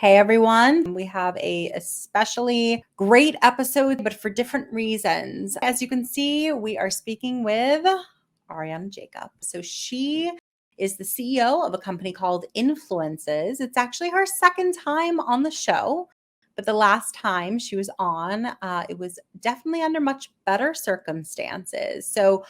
Hey everyone, we have a especially great episode, but for different reasons. As you can see, we are speaking with Ariadna Jacob. So she is the CEO of a company called Influences. It's actually her second time on the show, but the last time she was on, it was definitely under much better circumstances. So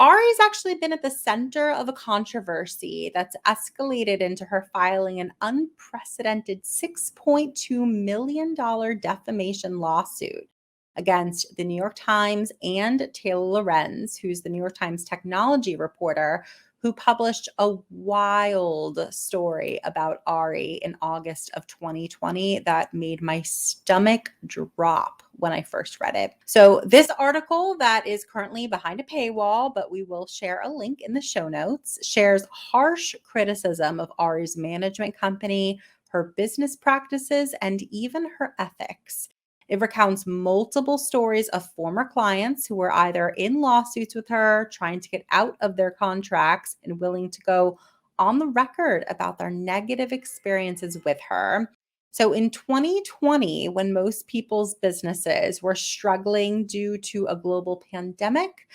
Ari's actually been at the center of a controversy that's escalated into her filing an unprecedented $6.2 million defamation lawsuit against the New York Times and Taylor Lorenz, who's the New York Times technology reporter who published a wild story about Ari in August of 2020 that made my stomach drop when I first read it. So this article that is currently behind a paywall, but we will share a link in the show notes, shares harsh criticism of Ari's management company, her business practices, and even her ethics. It recounts multiple stories of former clients who were either in lawsuits with her, trying to get out of their contracts, and willing to go on the record about their negative experiences with her. So in 2020, when most people's businesses were struggling due to a global pandemic,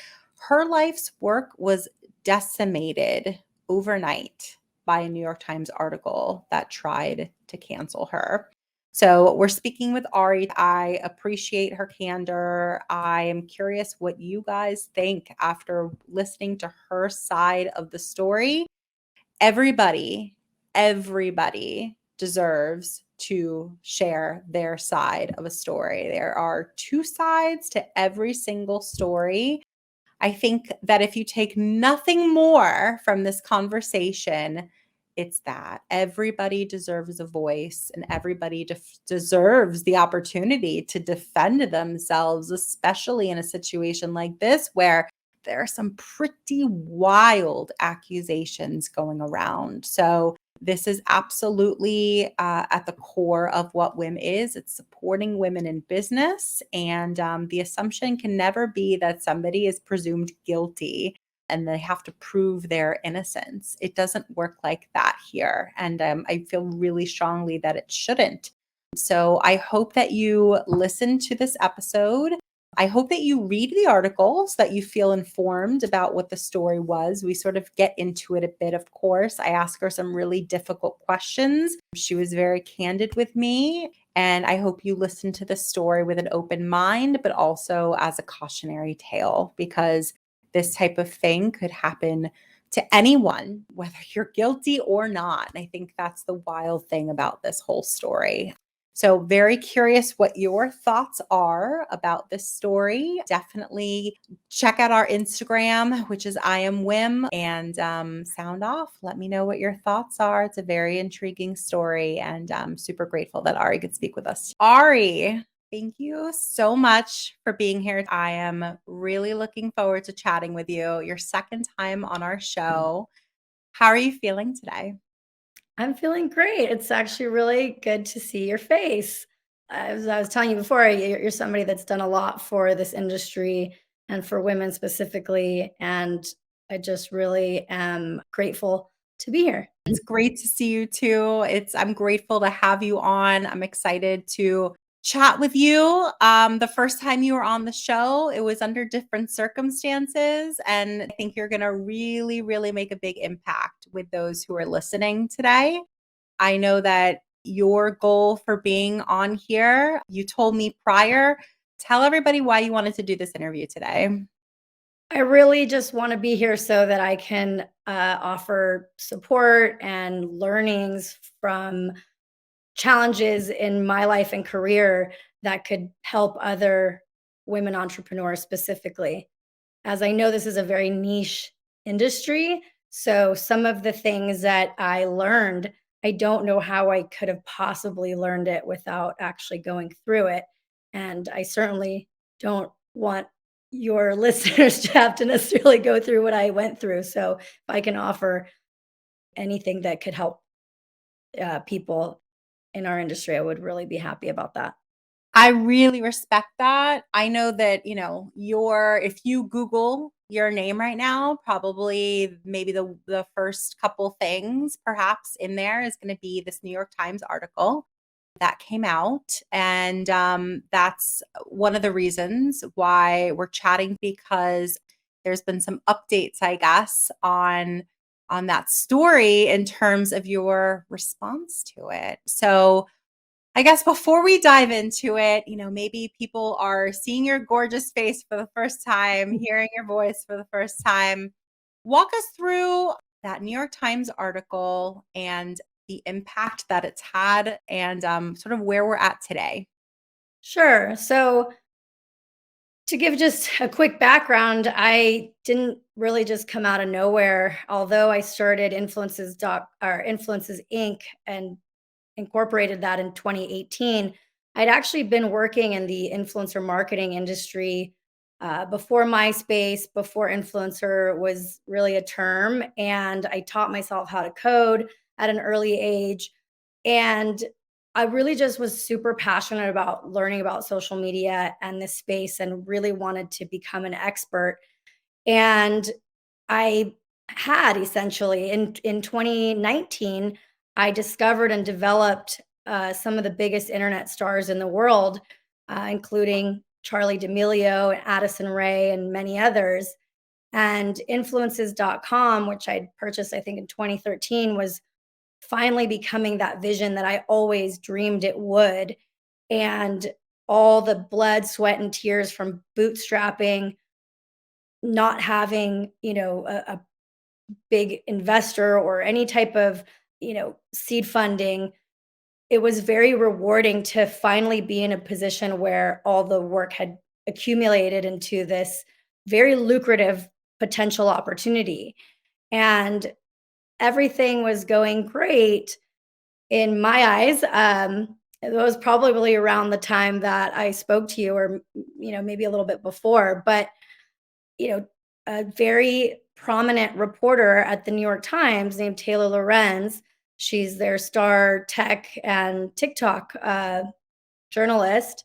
her life's work was decimated overnight by a New York Times article that tried to cancel her. So we're speaking with Ari. I appreciate her candor. I am curious what you guys think after listening to her side of the story. Everybody deserves to share their side of a story. There are two sides to every single story. I think that if you take nothing more from this conversation, it's that everybody deserves a voice and everybody deserves the opportunity to defend themselves, especially in a situation like this where there are some pretty wild accusations going around. So this is absolutely at the core of what WIIM is. It's supporting women in business. And the assumption can never be that somebody is presumed guilty and they have to prove their innocence. It doesn't work like that here. And I feel really strongly that it shouldn't. So I hope that you listen to this episode. I hope that you read the article so that you feel informed about what the story was. We sort of get into it a bit, of course. I ask her some really difficult questions. She was very candid with me. And I hope you listen to the story with an open mind, but also as a cautionary tale, because this type of thing could happen to anyone, whether you're guilty or not. And I think that's the wild thing about this whole story. So very curious what your thoughts are about this story. Definitely check out our Instagram, which is I am WIIM, and sound off. Let me know what your thoughts are. It's a very intriguing story, and I'm super grateful that Ari could speak with us. Ari, thank you so much for being here. I am really looking forward to chatting with you. Your second time on our show. How are you feeling today? I'm feeling great. It's actually really good to see your face. As I was telling you before, you're somebody that's done a lot for this industry and for women specifically. And I just really am grateful to be here. It's great to see you too. I'm grateful to have you on. I'm excited to chat with you. The first time you were on the show, it was under different circumstances. And I think you're going to really, really make a big impact with those who are listening today. I know that your goal for being on here, you told me prior. Tell everybody why you wanted to do this interview today. I really just want to be here so that I can offer support and learnings from challenges in my life and career that could help other women entrepreneurs specifically. As I know, this is a very niche industry. So some of the things that I learned, I don't know how I could have possibly learned it without actually going through it. And I certainly don't want your listeners to have to necessarily go through what I went through. So if I can offer anything that could help people in our industry, I would really be happy about that. I really respect that. I know that, if you Google your name right now, probably maybe the first couple things perhaps in there is going to be this New York Times article. that came out. And that's one of the reasons why we're chatting, because there's been some updates, I guess, on that story in terms of your response to it. So I guess before we dive into it, maybe people are seeing your gorgeous face for the first time, hearing your voice for the first time. Walk us through that New York Times article and the impact that it's had, and sort of where we're at today. Sure. So, to give just a quick background, I didn't really just come out of nowhere. Although I started Influences Inc. and incorporated that in 2018, I'd actually been working in the influencer marketing industry before MySpace, before influencer was really a term. And I taught myself how to code at an early age. And I really just was super passionate about learning about social media and this space and really wanted to become an expert. And I had essentially in 2019, I discovered and developed some of the biggest internet stars in the world, including Charlie D'Amelio and Addison Rae and many others. And influences.com, which I'd purchased, I think, in 2013, was finally becoming that vision that I always dreamed it would. And all the blood, sweat, and tears from bootstrapping, not having, a big investor or any type of, seed funding, it was very rewarding to finally be in a position where all the work had accumulated into this very lucrative potential opportunity. And everything was going great in my eyes. It was probably around the time that I spoke to you, or maybe a little bit before. But a very prominent reporter at the New York Times named Taylor Lorenz, she's their star tech and TikTok journalist.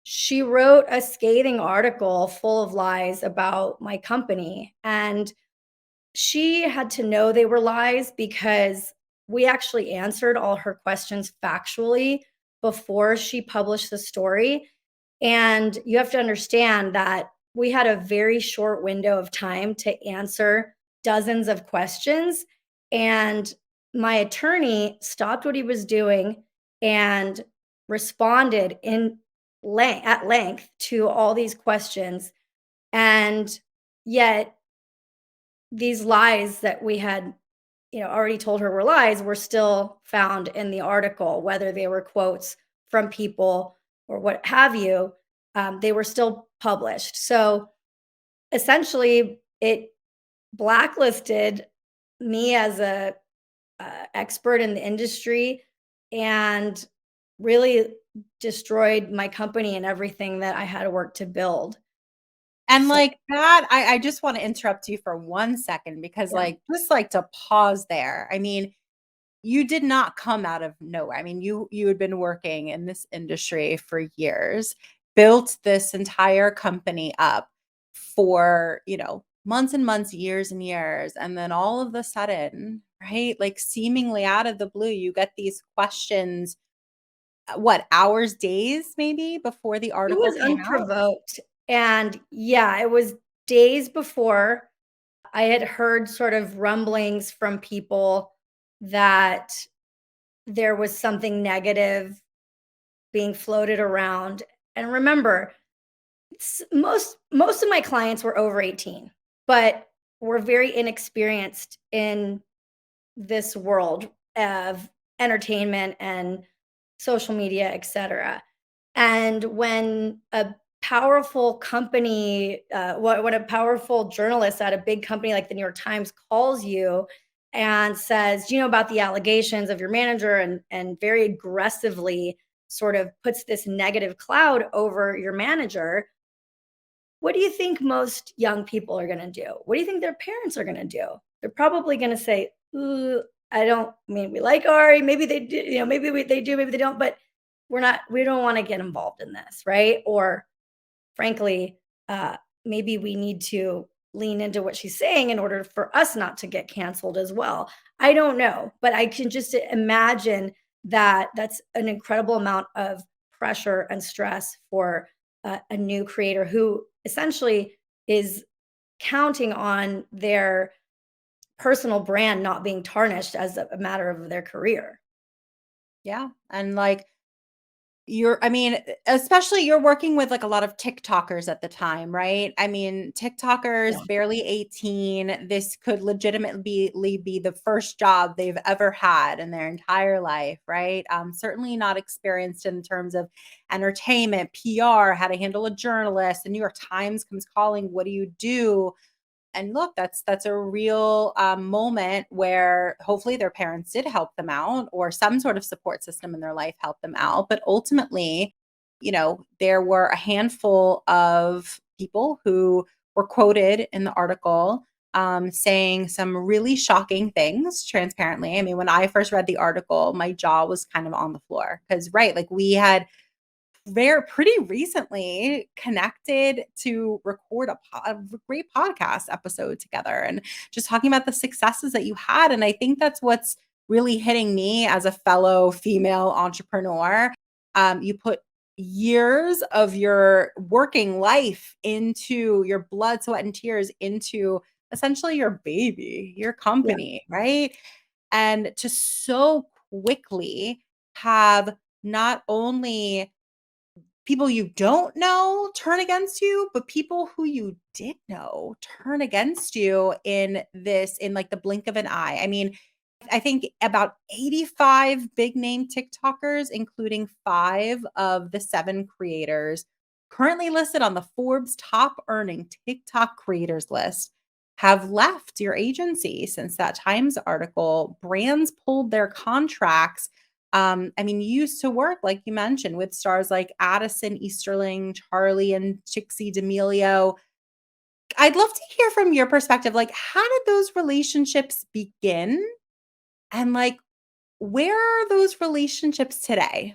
She wrote a scathing article full of lies about my company. And she had to know they were lies because we actually answered all her questions factually before she published the story. And you have to understand that we had a very short window of time to answer dozens of questions. And my attorney stopped what he was doing and responded at length to all these questions. And yet these lies that we had already told her were lies were still found in the article, whether they were quotes from people or what have you. They were still published. So essentially, it blacklisted me as a expert in the industry, and really destroyed my company and everything that I had worked to build. And So, like that, I just want to interrupt you for 1 second, because yeah. just like to pause there. I mean, you did not come out of nowhere. I mean, you had been working in this industry for years, built this entire company up for, months and months, years and years, and then all of a sudden, right? Like seemingly out of the blue, you get these questions, what, hours, days maybe before the It article was came out? unprovoked. And yeah, it was days before I had heard sort of rumblings from people that there was something negative being floated around. And remember, most of my clients were over 18, but were very inexperienced in this world of entertainment and social media, etc. And when a powerful company, when a powerful journalist at a big company like the New York Times calls you and says, "Do you know about the allegations of your manager?" and very aggressively sort of puts this negative cloud over your manager, what do you think most young people are going to do? What do you think their parents are going to do? They're probably going to say, "Ooh, I mean, we like Ari. Maybe they do, they do, maybe they don't, but we don't want to get involved in this." Right. Or frankly, maybe we need to lean into what she's saying in order for us not to get canceled as well. I don't know, but I can just imagine that's an incredible amount of pressure and stress for a new creator who essentially is counting on their personal brand not being tarnished as a matter of their career. Yeah. And like, I mean, especially you're working with like a lot of TikTokers at the time, right? I mean, Yeah. TikTokers barely 18. This could legitimately be the first job they've ever had in their entire life, right? Certainly not experienced in terms of entertainment, PR, how to handle a journalist. The New York Times comes calling, what do you do? And look, that's a real moment where hopefully their parents did help them out, or some sort of support system in their life helped them out. But ultimately, there were a handful of people who were quoted in the article saying some really shocking things transparently. I mean, when I first read the article, my jaw was kind of on the floor because, right, like we had very pretty recently connected to record a great podcast episode together and just talking about the successes that you had. And I think that's what's really hitting me as a fellow female entrepreneur. You put years of your working life into your blood, sweat, and tears into essentially your baby, your Yeah. company, right? And to so quickly have not only people you don't know turn against you, but people who you did know turn against you in like the blink of an eye. I mean, I think about 85 big name TikTokers, including 5 of the 7 creators currently listed on the Forbes top earning TikTok creators list, have left your agency since that Times article. Brands pulled their contracts. I mean, you used to work, like you mentioned, with stars like Addison Easterling, Charlie and Trixie D'Amelio. I'd love to hear from your perspective. Like, how did those relationships begin? And like, where are those relationships today?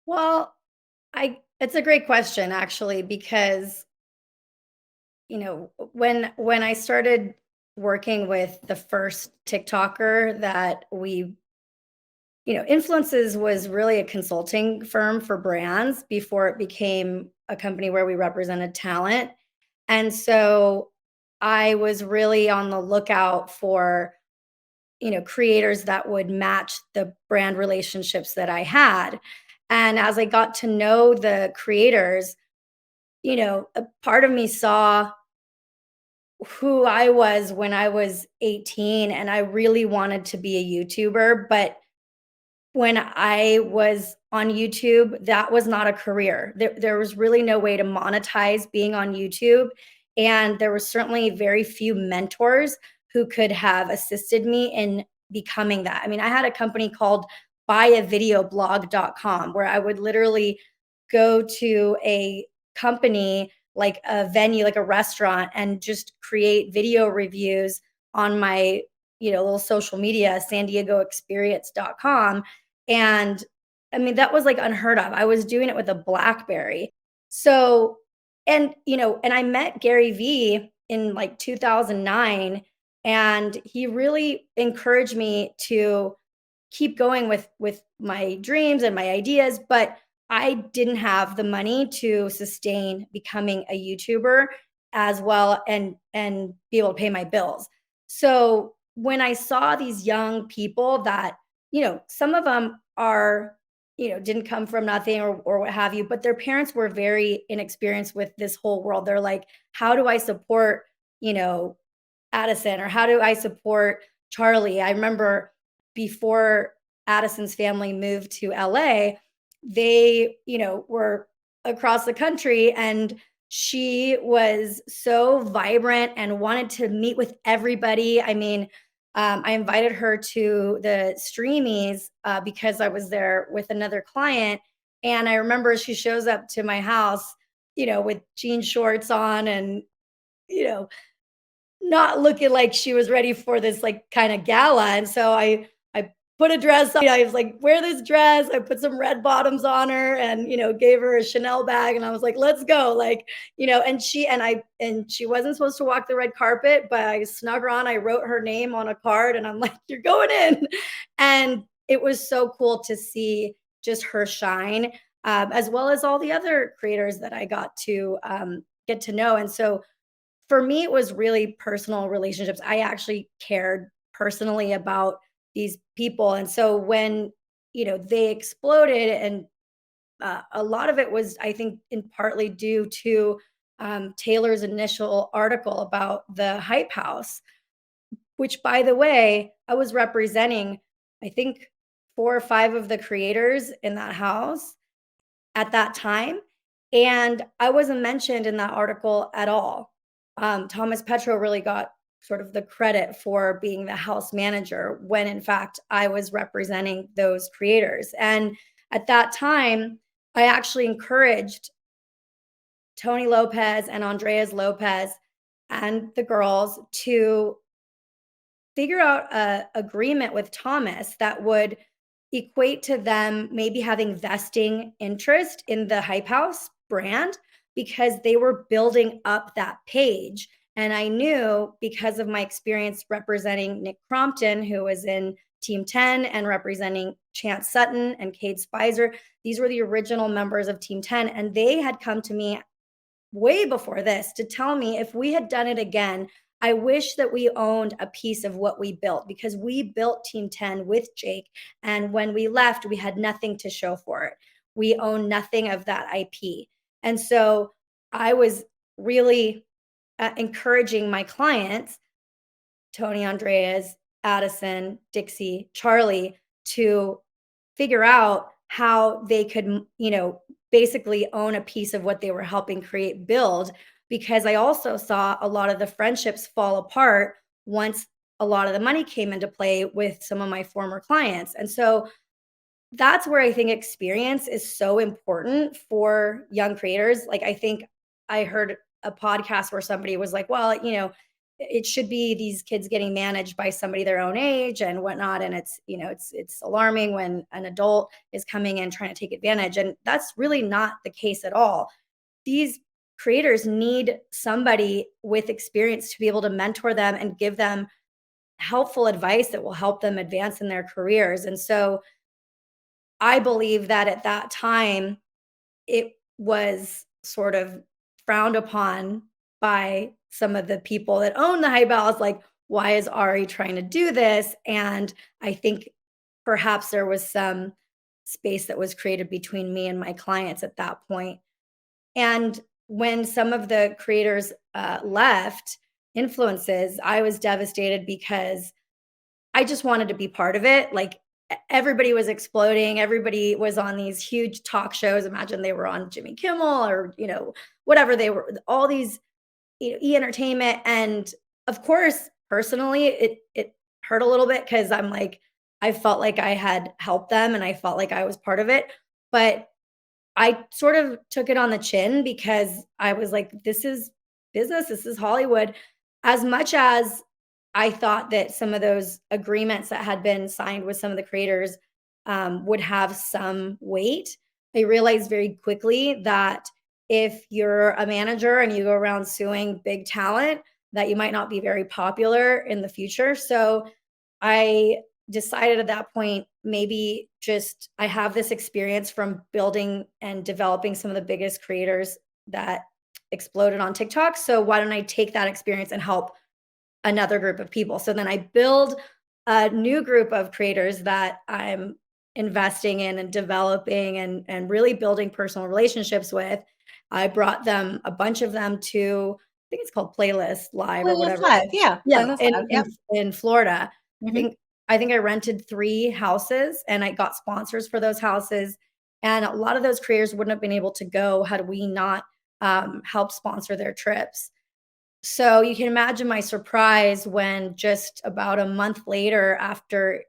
Well, I it's a great question actually because when I started working with the first TikToker that we Influences was really a consulting firm for brands before it became a company where we represented talent. And so I was really on the lookout for, creators that would match the brand relationships that I had. And as I got to know the creators, a part of me saw who I was when I was 18 and I really wanted to be a YouTuber, but when I was on YouTube, that was not a career. There was really no way to monetize being on YouTube. And there were certainly very few mentors who could have assisted me in becoming that. I mean, I had a company called buyavideoblog.com where I would literally go to a company like a venue, like a restaurant, and just create video reviews on my little social media, san diego experience.com. And I mean, that was like unheard of. I was doing it with a BlackBerry. So, and I met Gary Vee in like 2009, and he really encouraged me to keep going with my dreams and my ideas, but I didn't have the money to sustain becoming a YouTuber as well and be able to pay my bills. So, when I saw these young people that some of them are, didn't come from nothing or what have you, but their parents were very inexperienced with this whole world. They're like, how do I support, you know, Addison, or how do I support Charlie? I remember before Addison's family moved to LA, they, were across the country, and she was so vibrant and wanted to meet with everybody. I mean, I invited her to the Streamies because I was there with another client. And I remember she shows up to my house, with jean shorts on and, you know, not looking like she was ready for this like kind of gala. And so I put a dress on. I was like, wear this dress. I put some red bottoms on her and gave her a Chanel bag. And I was like, let's go. Like, and she wasn't supposed to walk the red carpet, but I snuck her on. I wrote her name on a card and I'm like, you're going in. And it was so cool to see just her shine, as well as all the other creators that I got to get to know. And so for me, it was really personal relationships. I actually cared personally about these people. And so when, they exploded, and a lot of it was, I think, in partly due to Taylor's initial article about the Hype House, which, by the way, I was representing, I think, 4 or 5 of the creators in that house at that time. And I wasn't mentioned in that article at all. Thomas Petro really got sort of the credit for being the house manager when, in fact, I was representing those creators. And at that time, I actually encouraged Tony Lopez and Andreas Lopez and the girls to figure out a agreement with Thomas that would equate to them maybe having vesting interest in the Hype House brand, because they were building up that page. And I knew, because of my experience representing Nick Crompton, who was in Team 10, and representing Chance Sutton and Cade Spicer, these were the original members of Team 10. And they had come to me way before this to tell me, if we had done it again, I wish that we owned a piece of what we built, because we built Team 10 with Jake. And when we left, we had nothing to show for it. We own nothing of that IP. And so I was really encouraging my clients, Tony, Andreas, Addison, Dixie, Charlie, to figure out how they could, basically own a piece of what they were helping create, build, because I also saw a lot of the friendships fall apart once a lot of the money came into play with some of my former clients. And so that's where I think experience is so important for young creators. Like, I think I heard a podcast where somebody was like, well, it should be these kids getting managed by somebody their own age and whatnot. And it's alarming when an adult is coming in trying to take advantage. And that's really not the case at all. These creators need somebody with experience to be able to mentor them and give them helpful advice that will help them advance in their careers. And so I believe that at that time, it was sort of frowned upon by some of the people that own the Hype House. Like, why is Ari trying to do this? And I think perhaps there was some space that was created between me and my clients at that point. And when some of the creators left influences, I was devastated, because I just wanted to be part of it. Like, everybody was exploding. Everybody was on these huge talk shows. Imagine they were on Jimmy Kimmel, or, whatever they were, all these, E-Entertainment. And of course, personally, it hurt a little bit, because I'm like, I felt like I had helped them and I felt like I was part of it. But I sort of took it on the chin, because I was like, this is business, this is Hollywood. As much as I thought that some of those agreements that had been signed with some of the creators would have some weight, I realized very quickly that if you're a manager and you go around suing big talent, that you might not be very popular in the future. So I decided at that point, maybe just, I have this experience from building and developing some of the biggest creators that exploded on TikTok. So why don't I take that experience and help another group of people? So then I build a new group of creators that I'm investing in and developing and really building personal relationships with. I brought them, a bunch of them, to, I think it's called Playlist Live or Playlist whatever. Live, yeah. Yeah, Playlist Live, yep. in Florida. Mhm. I think I rented 3 houses, and I got sponsors for those houses. And a lot of those creators wouldn't have been able to go had we not helped sponsor their trips. So you can imagine my surprise when, just about a month later, after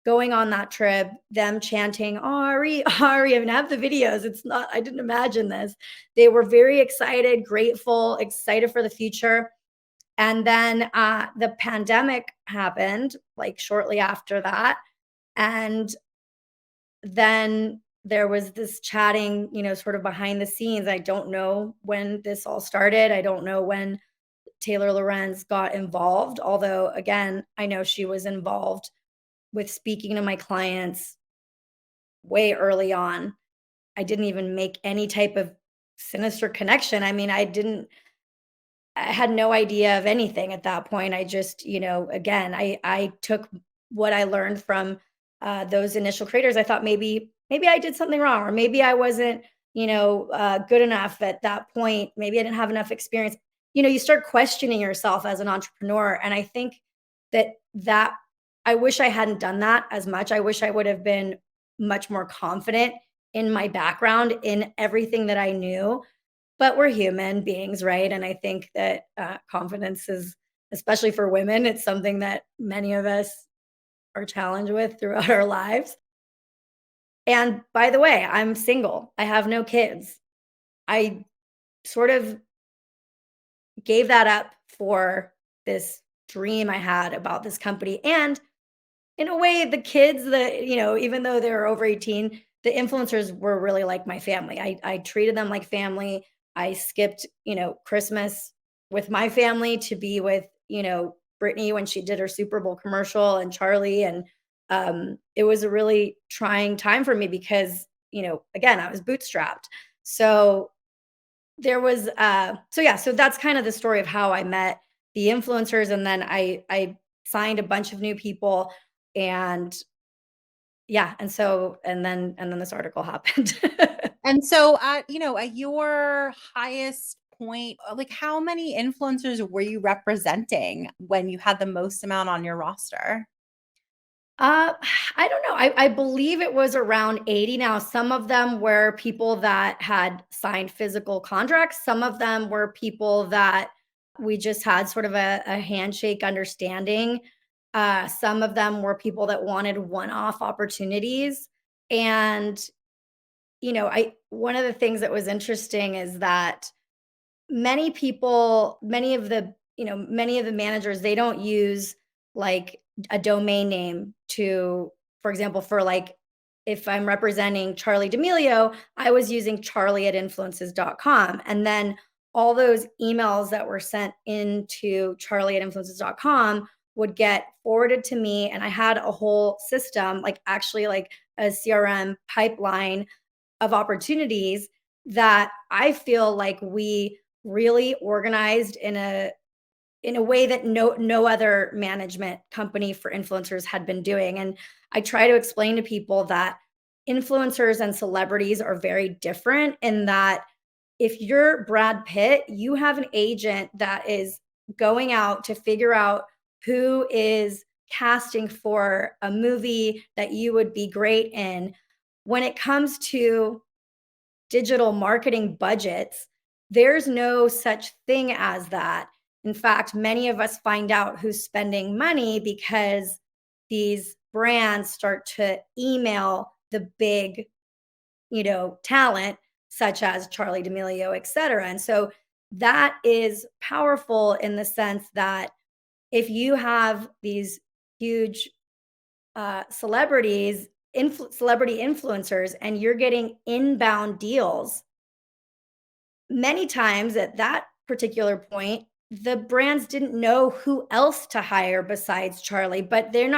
going on that trip, them chanting, Ari, Ari, I mean, I have the videos. It's not, I didn't imagine this. They were very excited, grateful, excited for the future. And then the pandemic happened, like, shortly after that. And then there was this chatting, sort of behind the scenes. I don't know when this all started. I don't know when Taylor Lorenz got involved, although, again, I know she was involved with speaking to my clients way early on. I didn't even make any type of sinister connection. I mean, I had no idea of anything at that point. I just, again, I took what I learned from those initial creators. I thought maybe I did something wrong, or maybe I wasn't, good enough at that point. Maybe I didn't have enough experience. You start questioning yourself as an entrepreneur, and I think that I wish I hadn't done that as much. I wish I would have been much more confident in my background, in everything that I knew, but we're human beings, right? And I think that confidence is, especially for women, it's something that many of us are challenged with throughout our lives. And by the way, I'm single. I have no kids. I sort of gave that up for this dream I had about this company. And in a way, the kids that, even though they were over 18, the influencers were really like my family. I treated them like family. I skipped, Christmas with my family to be with, Brittany when she did her Super Bowl commercial, and Charlie. And it was a really trying time for me because, again, I was bootstrapped. So there was, so yeah, so that's kind of the story of how I met the influencers. And then I signed a bunch of new people, and yeah, and then this article happened. And so at your highest point, like how many influencers were you representing when you had the most amount on your roster? Uh, I don't know. I believe it was around 80. Now, some of them were people that had signed physical contracts. Some of them were people that we just had sort of a handshake understanding. Some of them were people that wanted one-off opportunities. And, I one of the things that was interesting is that many of the managers, they don't use like a domain name to, for example, for like, if I'm representing Charlie D'Amelio, I was using charlie@influences.com. And then all those emails that were sent into charlie@influences.com would get forwarded to me. And I had a whole system, like actually like a CRM pipeline of opportunities that I feel like we really organized in a way that no other management company for influencers had been doing. And I try to explain to people that influencers and celebrities are very different, in that if you're Brad Pitt, you have an agent that is going out to figure out who is casting for a movie that you would be great in. When it comes to digital marketing budgets, there's no such thing as that. In fact, many of us find out who's spending money because these brands start to email the big, talent, such as Charlie D'Amelio, et cetera. And so that is powerful in the sense that if you have these huge celebrity influencers, and you're getting inbound deals, many times at that particular point, the brands didn't know who else to hire besides Charlie, but they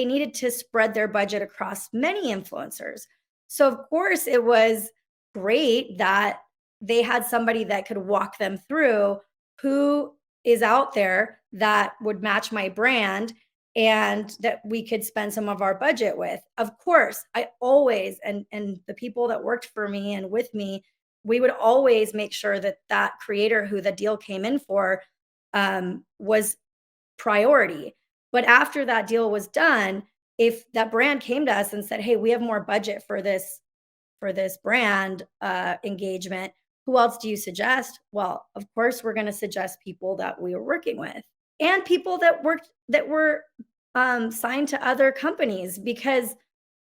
needed to spread their budget across many influencers. So of course it was great that they had somebody that could walk them through who is out there that would match my brand and that we could spend some of our budget with. Of course, I always, and the people that worked for me and with me, we would always make sure that that creator who the deal came in for was priority. But after that deal was done, if that brand came to us and said, "Hey, we have more budget for this brand engagement, who else do you suggest?" Well, of course, we're going to suggest people that we were working with, and people that were signed to other companies, because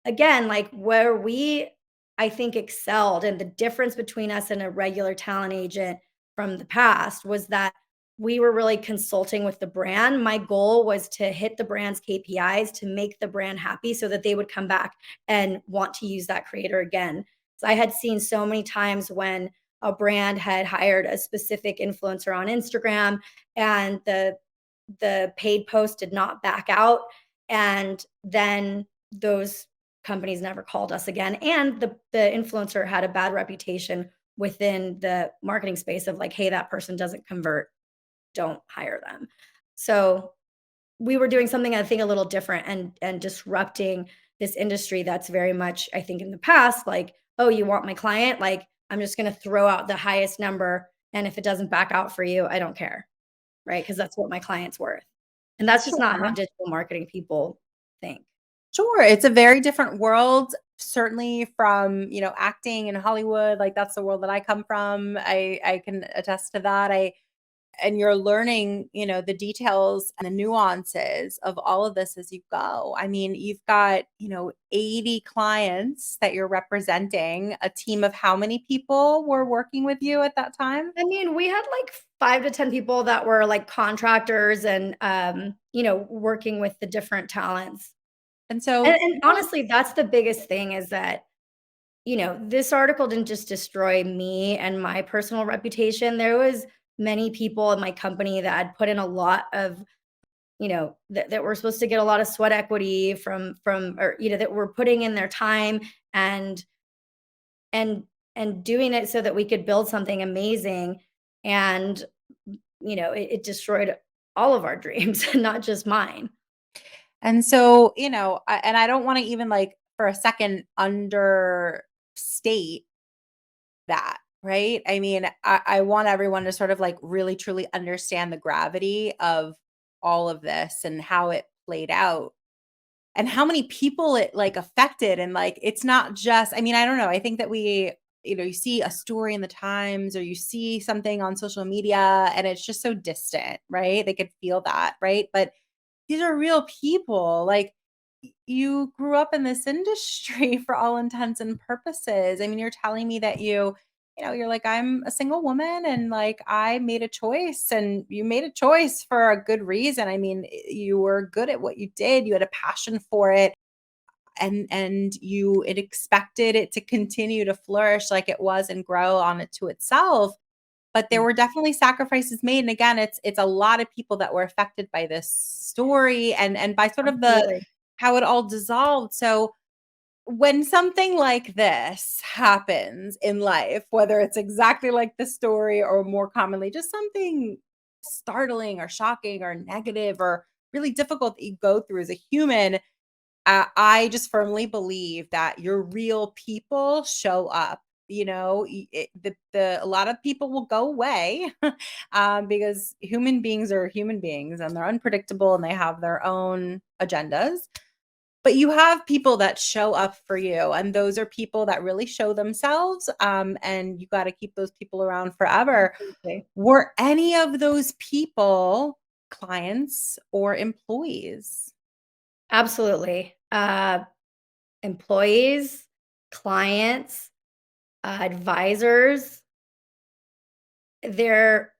again, like where we, I think, excelled, and the difference between us and a regular talent agent from the past was that we were really consulting with the brand. My goal was to hit the brand's KPIs, to make the brand happy so that they would come back and want to use that creator again. So I had seen so many times when a brand had hired a specific influencer on Instagram, and the paid post did not back out, And then those companies never called us again. And the influencer had a bad reputation within the marketing space of like, hey, that person doesn't convert, don't hire them. So we were doing something I think a little different and disrupting this industry that's very much, I think, in the past, like, oh, you want my client? Like, I'm just gonna throw out the highest number. And if it doesn't back out for you, I don't care. Right. Because that's what my client's worth. And that's just not how Sure. digital marketing people think. Sure, it's a very different world, certainly from, acting in Hollywood, like, that's the world that I come from. I can attest to that. I and you're learning, the details and the nuances of all of this as you go. I mean, you've got, 80 clients that you're representing, a team of how many people were working with you at that time? I mean, we had like 5 to 10 people that were like contractors and, working with the different talents. And And so and honestly, that's the biggest thing is that, this article didn't just destroy me and my personal reputation. There was many people in my company that had put in a lot of, that were supposed to get a lot of sweat equity from or, that were putting in their time and and and doing it so that we could build something amazing. And, it destroyed all of our dreams, not just mine. And so, and I don't want to even like for a second understate that, right? I mean, I want everyone to sort of like really truly understand the gravity of all of this and how it played out and how many people it like affected. And like, it's not just, I mean, I don't know. I think that you see a story in the Times or you see something on social media and it's just so distant, right? They could feel that, right? But these are real people. Like you grew up in this industry for all intents and purposes. I mean, you're telling me that you're like, I'm a single woman and like I made a choice and you made a choice for a good reason. I mean, you were good at what you did. You had a passion for it and you it expected it to continue to flourish like it was and grow on it to itself, but there Mm, were definitely sacrifices made, and again, it's a lot of people that were affected by this story and by sort of the absolutely. how it all dissolved. So, when something like this happens in life, whether it's exactly like the story or more commonly just something startling or shocking or negative or really difficult that you go through as a human, I just firmly believe that your real people show up. A lot of people will go away because human beings are human beings and they're unpredictable and they have their own agendas. But you have people that show up for you, and those are people that really show themselves. And you got to keep those people around forever. Absolutely. Were any of those people clients or employees? Absolutely. Employees, clients, advisors, their,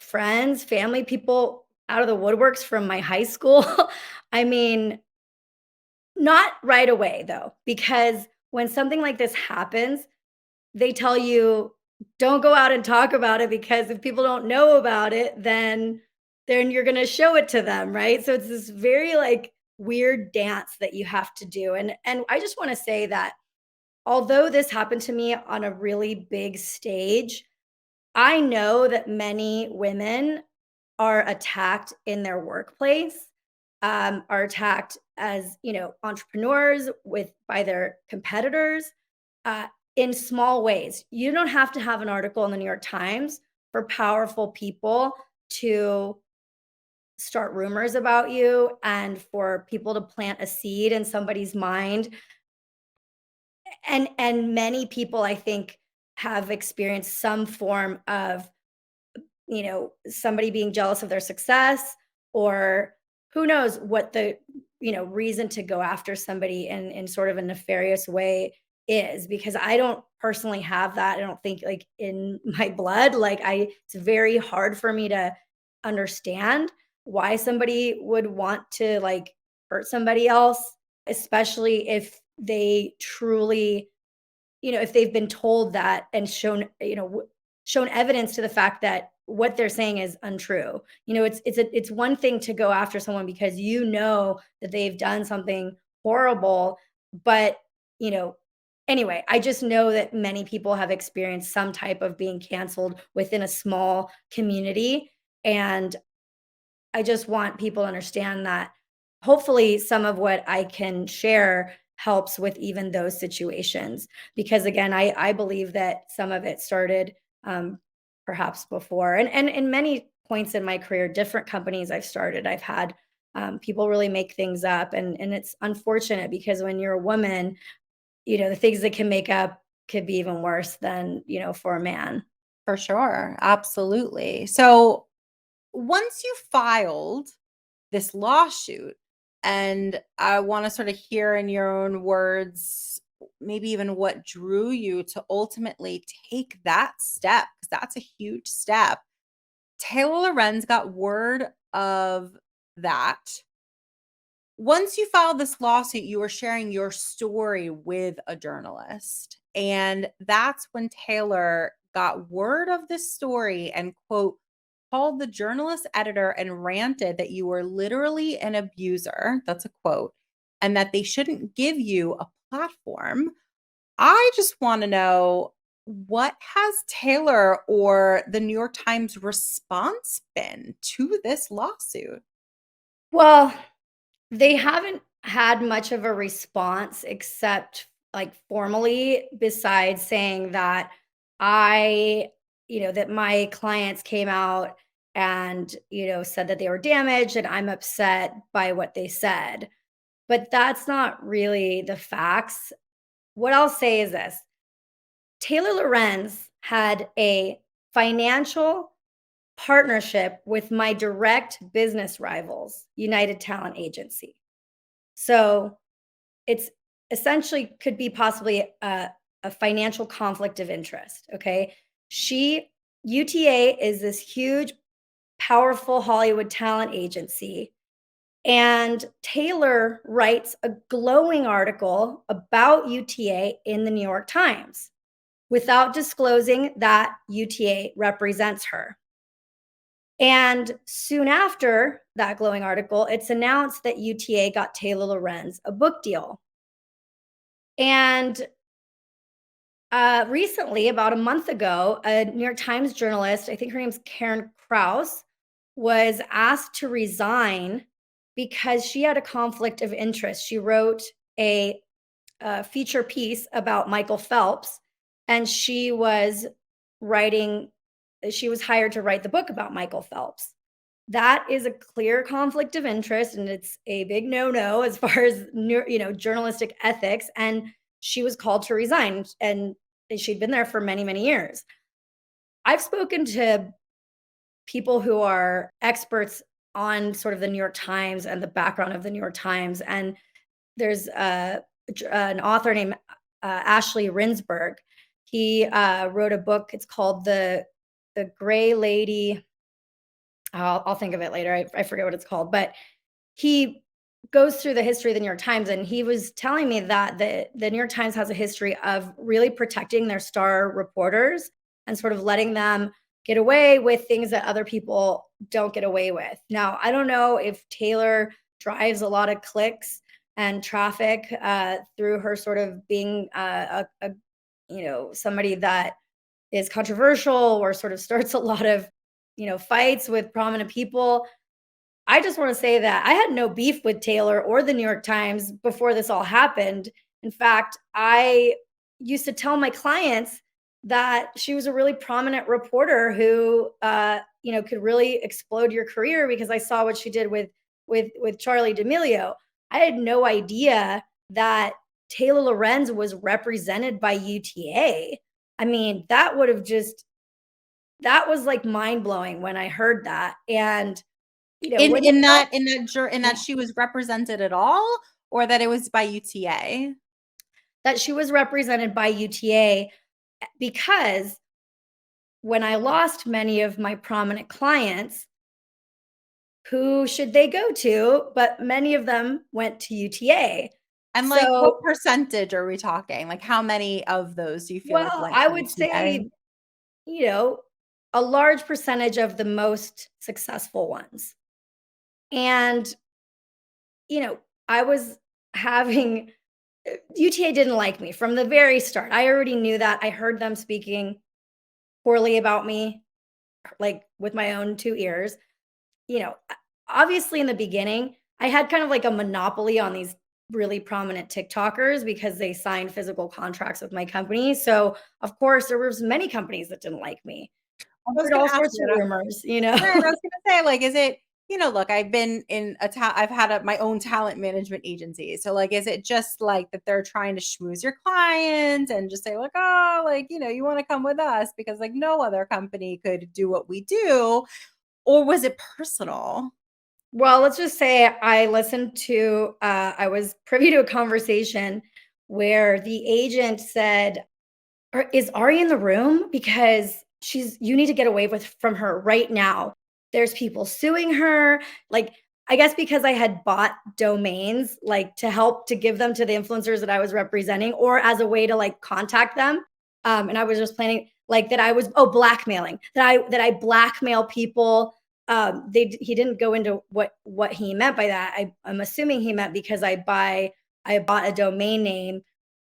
friends, family, people out of the woodworks from my high school. I mean, not right away though, because when something like this happens, they tell you don't go out and talk about it because if people don't know about it, then you're going to show it to them, right? So it's this very like weird dance that you have to do. And I just want to say that although this happened to me on a really big stage, I know that many women are attacked in their workplace, are attacked as entrepreneurs with by their competitors uh, in small ways. You don't have to have an article in the New York Times for powerful people to start rumors about you and for people to plant a seed in somebody's mind. And many people, I think, have experienced some form of somebody being jealous of their success, or who knows what the, reason to go after somebody in sort of a nefarious way is, because I don't personally have that. I don't think like in my blood, like it's very hard for me to understand why somebody would want to like hurt somebody else, especially if they truly, if they've been told that and shown, shown evidence to the fact that what they're saying is untrue. It's one thing to go after someone because you know that they've done something horrible, but you know, anyway, I just know that many people have experienced some type of being canceled within a small community, and I just want people to understand that hopefully some of what I can share helps with even those situations. Because again, I believe that some of it started perhaps before. And in many points in my career, different companies I've started, I've had people really make things up. And it's unfortunate because when you're a woman, the things that can make up could be even worse than, for a man. For sure. Absolutely. So once you filed this lawsuit, and I want to sort of hear in your own words, maybe even what drew you to ultimately take that step, because that's a huge step. Taylor Lorenz got word of that. Once you filed this lawsuit, you were sharing your story with a journalist. And that's when Taylor got word of this story and, quote, called the journalist editor and ranted that you were literally an abuser. That's a quote. And that they shouldn't give you a platform. I just want to know, what has Taylor or the New York Times response been to this lawsuit? Well, they haven't had much of a response except like formally, besides saying that I, that my clients came out and, said that they were damaged and I'm upset by what they said. But that's not really the facts. What I'll say is this: Taylor Lorenz had a financial partnership with my direct business rivals, United Talent Agency. So it's essentially could be possibly a financial conflict of interest. Okay. UTA is this huge, powerful Hollywood talent agency. And Taylor writes a glowing article about UTA in the New York Times without disclosing that UTA represents her. And soon after that glowing article, it's announced that UTA got Taylor Lorenz a book deal. And recently, about a month ago, a New York Times journalist, I think her name's Karen Krause, was asked to resign because she had a conflict of interest. She wrote a feature piece about Michael Phelps, and she was hired to write the book about Michael Phelps. That is a clear conflict of interest, and it's a big no-no as far as journalistic ethics. And she was called to resign, and she'd been there for many, many years. I've spoken to people who are experts on sort of the New York Times and the background of the New York Times, and there's an author named Ashley Rinsberg. He wrote a book. It's called The Gray Lady. I'll think of it later. I forget what it's called, but he goes through the history of the New York Times, and he was telling me that the New York Times has a history of really protecting their star reporters and sort of letting them get away with things that other people don't get away with. Now, I don't know if Taylor drives a lot of clicks and traffic through her sort of being somebody that is controversial or sort of starts a lot of fights with prominent people. I just want to say that I had no beef with Taylor or the New York Times before this all happened. In fact, I used to tell my clients that she was a really prominent reporter who could really explode your career, because I saw what she did with Charlie D'Amelio. I had no idea that Taylor Lorenz was represented by UTA. I mean, that was like mind blowing when I heard that. And that she was represented at all, or that it was by UTA? That she was represented by UTA, because when I lost many of my prominent clients, who should they go to? But many of them went to UTA. And what percentage are we talking? Like, how many of those do you feel like went I to would UTA? say, a large percentage of the most successful ones. And, you know, I was having UTA didn't like me from the very start. I already knew that. I heard them speaking poorly about me, like with my own two ears. You know, obviously in the beginning, I had kind of like a monopoly on these really prominent TikTokers because they signed physical contracts with my company. So of course there was many companies that didn't like me. I I was heard gonna all ask sorts you of that. rumors, you know. Right, I was gonna say, like, is it, look, I've been in I've had my own talent management agency. So, like, is it just like that they're trying to schmooze your client and just say, like, oh, like, you want to come with us because like no other company could do what we do? Or was it personal? Well, let's just say I was privy to a conversation where the agent said, Is Ari in the room? Because you need to get away from her right now. There's people suing her. Like, I guess because I had bought domains, like to help to give them to the influencers that I was representing, or as a way to like contact them. And I was just planning like that I was, blackmailing, that I blackmail people. He didn't go into what he meant by that. I'm assuming he meant because I bought a domain name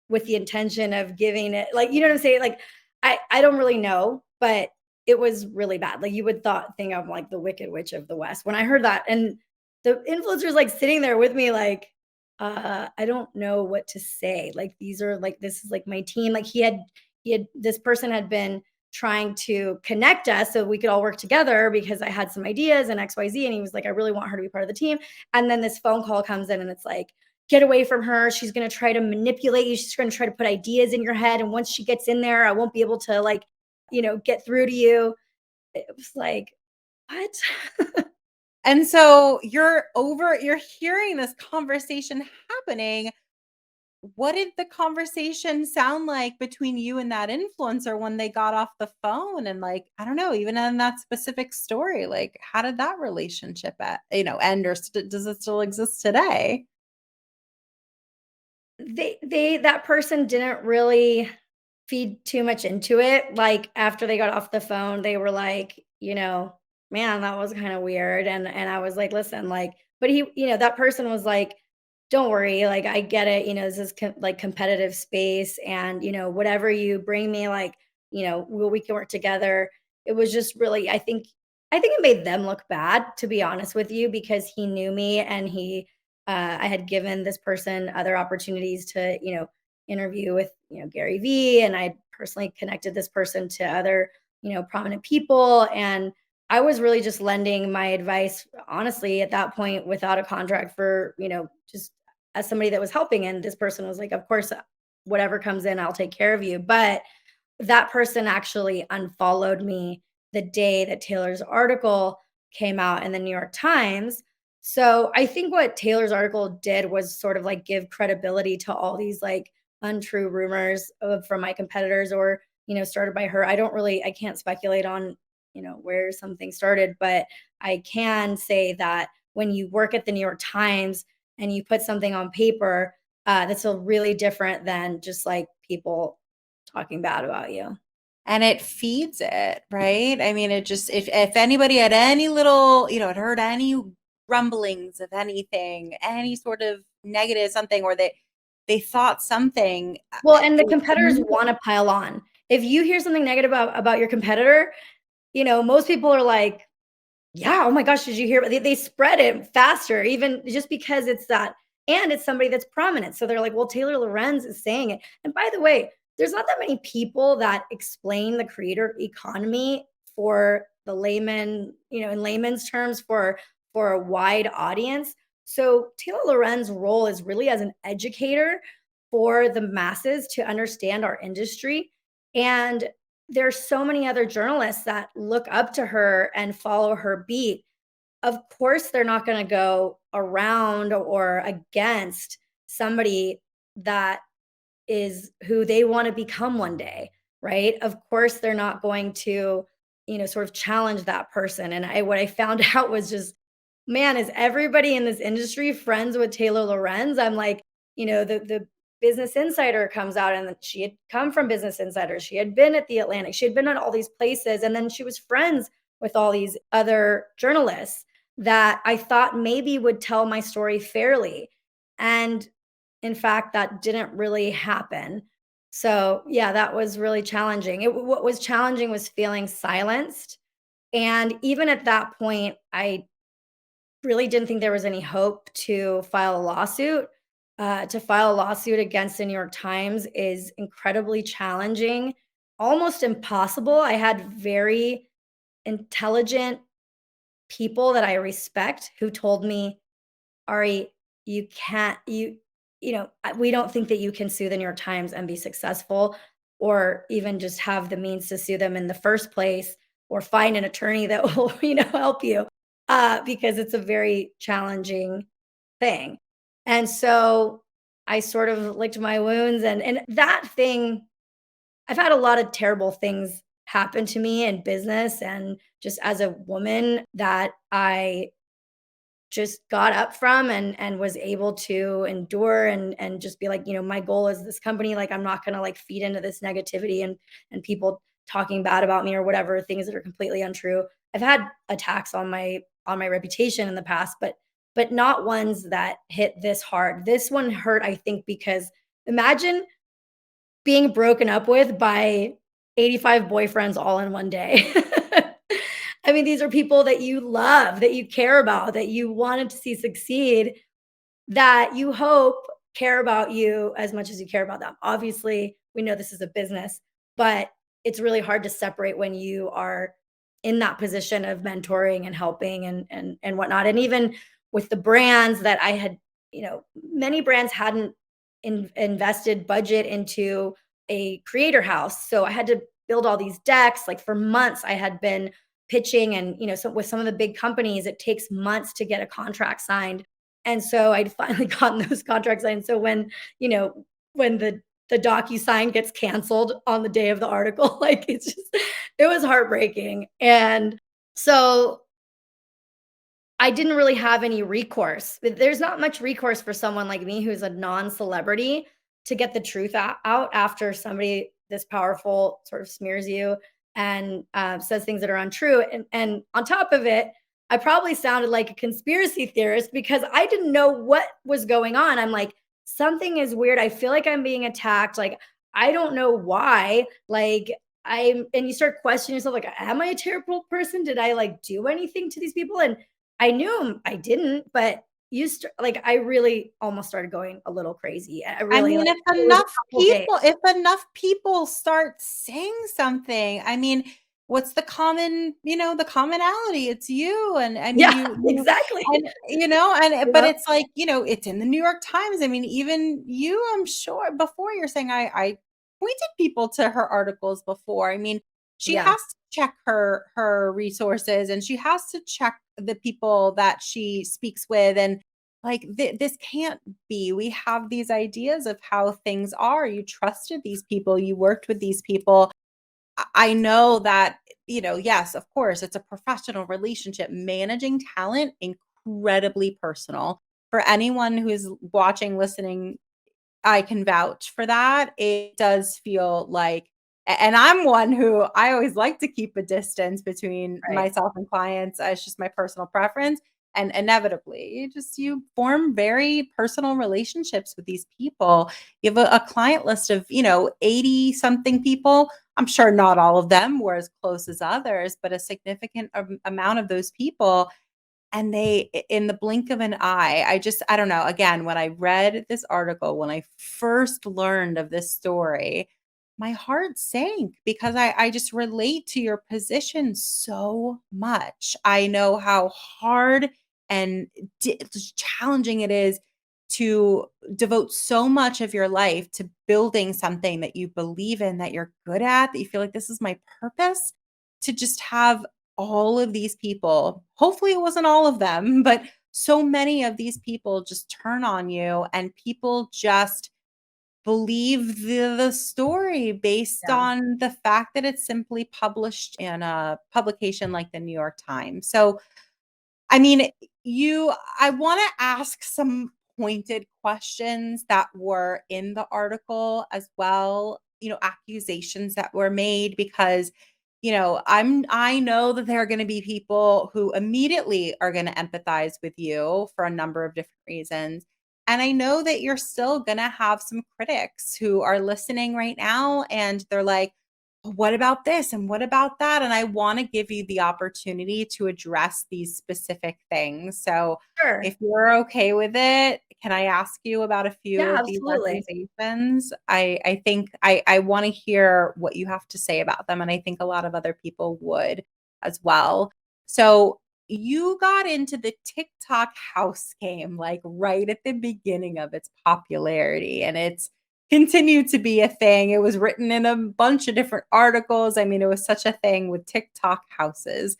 with the intention of giving it, like, you know what I'm saying? Like, I don't really know, but it was really bad. Like, you would think I'm like the Wicked Witch of the West when I heard that. And the influencer's like sitting there with me, like, I don't know what to say. Like, this is like my team. Like, this person had been trying to connect us so we could all work together because I had some ideas and XYZ. And he was like, I really want her to be part of the team. And then this phone call comes in and it's like, get away from her. She's going to try to manipulate you. She's going to try to put ideas in your head. And once she gets in there, I won't be able to get through to you. It was like, what? And so you're hearing this conversation happening. What did the conversation sound like between you and that influencer when they got off the phone? And like, I don't know, even in that specific story, like how did that relationship end, or does it still exist today? That person didn't really feed too much into it. Like, after they got off the phone, they were like, man, that was kind of weird. And I was like, listen, like, but that person was like, don't worry, like, I get it. This is like competitive space, and whatever you bring me, like, we can work together. It was just really, I think it made them look bad, to be honest with you, because he knew me, and I had given this person other opportunities to, interview with, Gary Vee, and I personally connected this person to other, prominent people. And I was really just lending my advice, honestly, at that point, without a contract, for, just as somebody that was helping. And this person was like, of course, whatever comes in, I'll take care of you. But that person actually unfollowed me the day that Taylor's article came out in the New York Times. So I think what Taylor's article did was sort of like give credibility to all these like untrue rumors from my competitors, or, started by her. I can't speculate on, where something started, but I can say that when you work at the New York Times and you put something on paper, that's a really different than just like people talking bad about you. And it feeds it, right? I mean, it just, if anybody had any little, had heard any rumblings of anything, any sort of negative something, or they thought something. Well, and the competitors want to pile on. If you hear something negative about your competitor, most people are like, yeah, oh my gosh, did you hear? They spread it faster, even just because it's that, and it's somebody that's prominent. So they're like, well, Taylor Lorenz is saying it. And by the way, there's not that many people that explain the creator economy for the layman, in layman's terms, for a wide audience. So Taylor Lorenz's role is really as an educator for the masses to understand our industry. And there's so many other journalists that look up to her and follow her beat. Of course, they're not going to go around or against somebody that is who they want to become one day, right? Of course, they're not going to, sort of challenge that person. And what I found out was just, man, is everybody in this industry friends with Taylor Lorenz? I'm like, the Business Insider comes out, and she had come from Business Insider. She had been at the Atlantic. She had been on all these places. And then she was friends with all these other journalists that I thought maybe would tell my story fairly. And in fact, that didn't really happen. So, yeah, that was really challenging. What was challenging was feeling silenced. And even at that point, I really didn't think there was any hope to file a lawsuit. To file a lawsuit against the New York Times is incredibly challenging, almost impossible. I had very intelligent people that I respect who told me, Ari, you can't, we don't think that you can sue the New York Times and be successful, or even just have the means to sue them in the first place, or find an attorney that will, help you, because it's a very challenging thing. And so I sort of licked my wounds, and that thing, I've had a lot of terrible things happen to me in business and just as a woman that I just got up from, and was able to endure, and just be like, my goal is this company. Like, I'm not going to like feed into this negativity, and people talking bad about me or whatever, things that are completely untrue. I've had attacks on my reputation in the past, but not ones that hit this hard. This one hurt, I think, because imagine being broken up with by 85 boyfriends all in one day. I mean, these are people that you love, that you care about, that you wanted to see succeed, that you hope care about you as much as you care about them. Obviously, we know this is a business, but it's really hard to separate when you are in that position of mentoring and helping, and whatnot. And even with the brands that I had, many brands hadn't invested budget into a creator house. So I had to build all these decks. Like, for months, I had been pitching, and so with some of the big companies, it takes months to get a contract signed. And so I'd finally gotten those contracts signed. So when the DocuSign gets canceled on the day of the article, like, it was heartbreaking. And so I didn't really have any recourse. There's not much recourse for someone like me who's a non-celebrity to get the truth out after somebody this powerful sort of smears you and says things that are untrue. And on top of it, I probably sounded like a conspiracy theorist because I didn't know what was going on. I'm like, something is weird. I feel like I'm being attacked. Like, I don't know why. Like, and you start questioning yourself, like, am I a terrible person? Did I like do anything to these people? And I knew I didn't, but I really almost started going a little crazy. I I really, mean, like, it was a couple days. if enough people start saying something, I mean, what's the commonality? It's you. And I mean, Yeah, exactly. but Yeah. it's like, it's in the New York Times. I mean, even you, I'm sure before you're saying I pointed people to her articles before. I mean, she Yeah. has to check her resources, and she has to check the people that she speaks with, and like this can't be. We have these ideas of how things are. You trusted these people, you worked with these people. I know that, yes, of course, it's a professional relationship. Managing talent, incredibly personal. For anyone who's watching, listening, I can vouch for that. It does feel like, and I'm one who I always like to keep a distance between Right. myself and clients. It's just my personal preference. And inevitably, you form very personal relationships with these people. You have a client list of, 80 something people. I'm sure not all of them were as close as others, but a significant amount of those people, and they, in the blink of an eye, I don't know. Again, when I read this article, when I first learned of this story, my heart sank because I just relate to your position so much. I know how hard and challenging it is to devote so much of your life to building something that you believe in, that you're good at, that you feel like this is my purpose, to just have all of these people, hopefully it wasn't all of them, but so many of these people just turn on you, and people just believe the story based Yeah. on the fact that it's simply published in a publication like the New York Times. So, I mean, I want to ask some pointed questions that were in the article as well, accusations that were made because I know that there are going to be people who immediately are going to empathize with you for a number of different reasons. And I know that you're still going to have some critics who are listening right now and they're like, what about this and what about that? And I want to give you the opportunity to address these specific things. So Sure. if you're okay with it, can I ask you about a few Yeah, of these absolutely. accusations? I think I want to hear what you have to say about them. And I think a lot of other people would as well. So you got into the TikTok house game like right at the beginning of its popularity. And it's continued to be a thing. It was written in a bunch of different articles. I mean, it was such a thing with TikTok houses.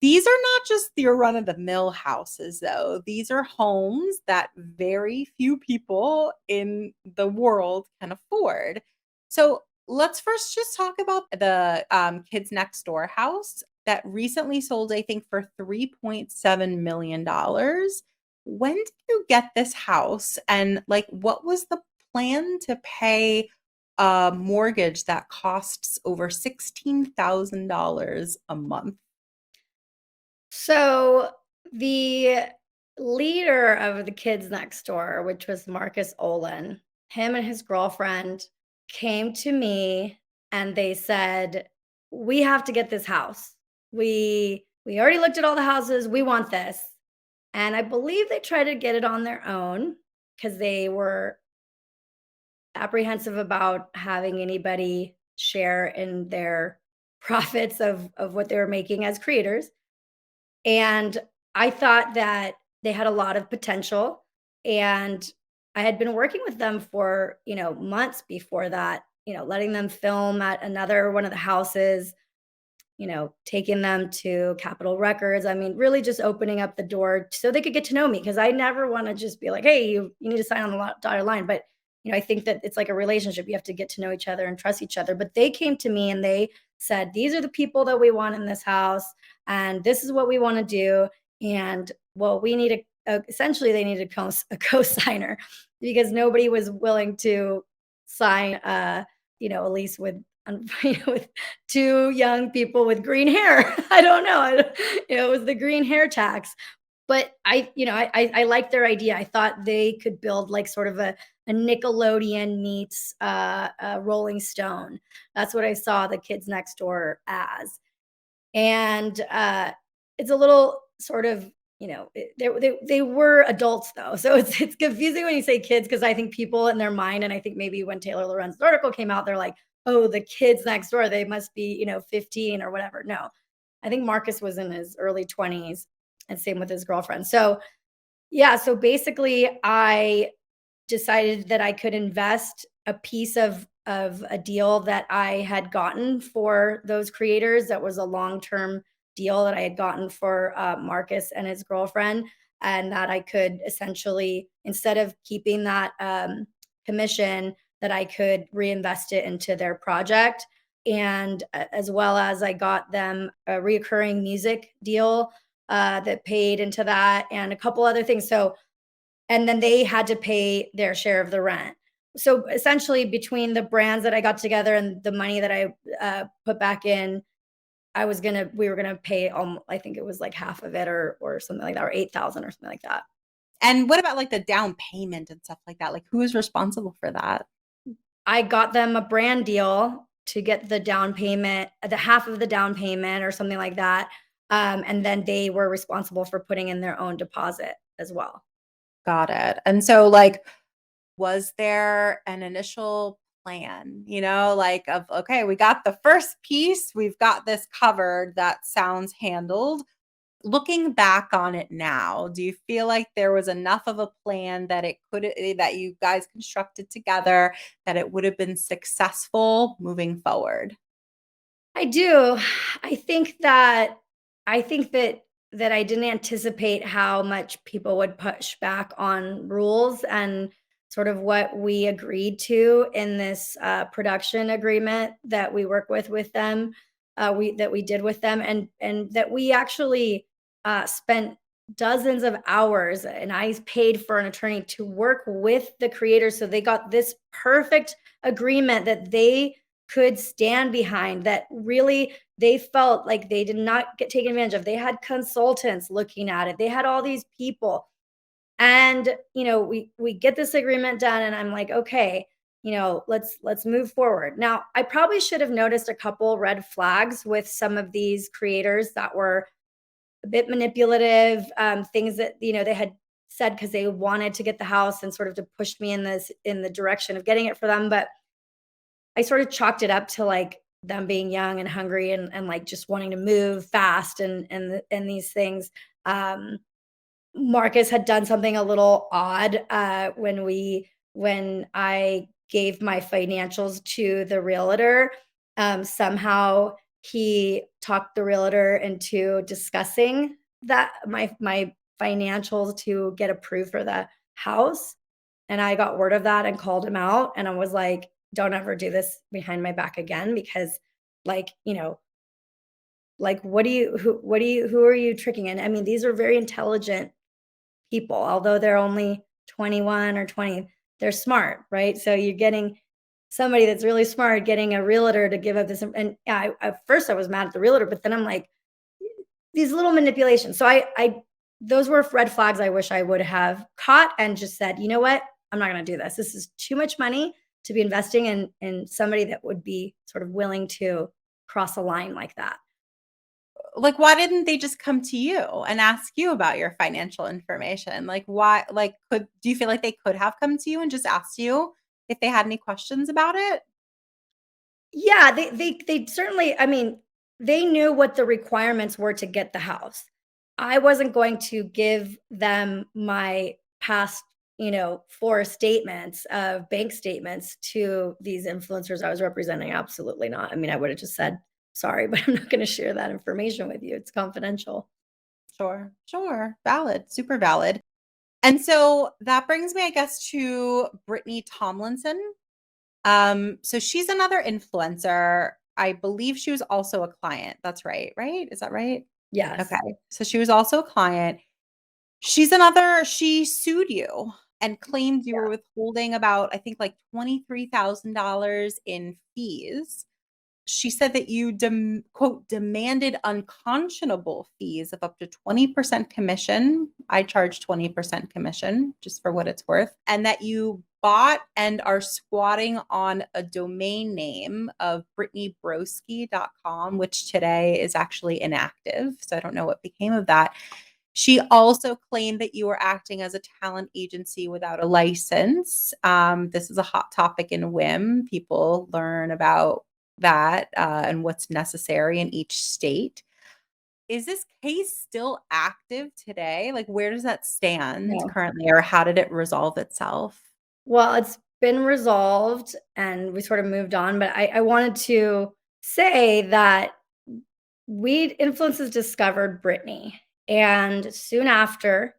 These are not just your run of the mill houses, though. These are homes that very few people in the world can afford. So let's first just talk about the Kids Next Door house that recently sold, I think, for $3.7 million. When did you get this house? And like, what was the plan to pay a mortgage that costs over $16,000 a month? So the leader of the Kids Next Door, which was Marcus Olin, him and his girlfriend came to me and they said, "We have to get this house. We already looked at all the houses. We want this." And I believe they tried to get it on their own because they were apprehensive about having anybody share in their profits of what they were making as creators. And I thought that they had a lot of potential, and I had been working with them for, months before that, letting them film at another one of the houses, taking them to Capitol Records. I mean, really just opening up the door so they could get to know me because I never want to just be like, "Hey, you need to sign on the dotted line." But I think that it's like a relationship. You have to get to know each other and trust each other. But they came to me and they said, "These are the people that we want in this house, and this is what we want to do." And well, we need essentially they needed a co-signer because nobody was willing to sign a lease with with two young people with green hair. I don't know. It was the green hair tax. But I liked their idea. I thought they could build like sort of a Nickelodeon meets Rolling Stone. That's what I saw the Kids Next Door as. And it's a little sort of, they were adults though. So it's confusing when you say kids because I think people in their mind, and I think maybe when Taylor Lorenz's article came out, they're like, oh, the kids next door, they must be, 15 or whatever. No, I think Marcus was in his early 20s and same with his girlfriend. So, yeah. So basically, I decided that I could invest a piece of a deal that I had gotten for those creators. That was a long-term deal that I had gotten for Marcus and his girlfriend, and that I could essentially, instead of keeping that commission, that I could reinvest it into their project. And as well as I got them a reoccurring music deal that paid into that and a couple other things. So, and then they had to pay their share of the rent. So essentially, between the brands that I got together and the money that I put back in, we were gonna pay. I think it was like half of it, or something like that, or 8,000 or something like that. And what about like the down payment and stuff like that? Like who is responsible for that? I got them a brand deal to get the down payment, the half of the down payment, or something like that, and then they were responsible for putting in their own deposit as well. Got it. And so like was there an initial plan, like of okay, we got the first piece, we've got this covered, that sounds handled. Looking back on it now, do you feel like there was enough of a plan that that you guys constructed together that it would have been successful moving forward? I do. I think that I think that that I didn't anticipate how much people would push back on rules and sort of what we agreed to in this production agreement that we work with them, we did with them, and that we actually spent dozens of hours, and I paid for an attorney to work with the creators so they got this perfect agreement that they could stand behind, that really they felt like they did not get taken advantage of. They had consultants looking at it. They had all these people. And, we get this agreement done and I'm like, okay, let's move forward. Now, I probably should have noticed a couple red flags with some of these creators that were a bit manipulative, things that, they had said because they wanted to get the house and sort of to push me in the direction of getting it for them. But I sort of chalked it up to like them being young and hungry and like just wanting to move fast and these things. Marcus had done something a little odd when I gave my financials to the realtor. Somehow he talked the realtor into discussing that my financials to get approved for the house. And I got word of that and called him out. And I was like, don't ever do this behind my back again because, like, who are you tricking? And I mean, these are very intelligent people, although they're only 21 or 20, they're smart, right? So you're getting somebody that's really smart, getting a realtor to give up this. And at first I was mad at the realtor, but then I'm like, these little manipulations. So those were red flags I wish I would have caught and just said, you know what? I'm not going to do this. This is too much money to be investing in somebody that would be sort of willing to cross a line like that. Like, why didn't they just come to you and ask you about your financial information? Like, why, like, do you feel like they could have come to you and just asked you if they had any questions about it? Yeah, they certainly, I mean, they knew what the requirements were to get the house. I wasn't going to give them my past, 4 statements of bank statements to these influencers I was representing. Absolutely not. I mean, I would have just said, sorry, but I'm not going to share that information with you. It's confidential. Sure, sure. Valid, super valid. And so that brings me, I guess, to Brittany Tomlinson. So she's another influencer. I believe she was also a client. That's right, right? Is that right? Yes. Okay. So she was also a client. She sued you and claimed you were withholding about, I think, like $23,000 in fees. She said that you quote demanded unconscionable fees of up to 20% commission. I charge 20% commission just for what it's worth. And that you bought and are squatting on a domain name of BrittanyBroski.com, which today is actually inactive. So I don't know what became of that. She also claimed that you were acting as a talent agency without a license. This is a hot topic in WIIM. People learn about that and what's necessary in each state. Is this case still active today? Like, where does that stand No. currently, or how did it resolve itself? Well, it's been resolved and we sort of moved on, but I wanted to say that we influences discovered Brittany. And soon after,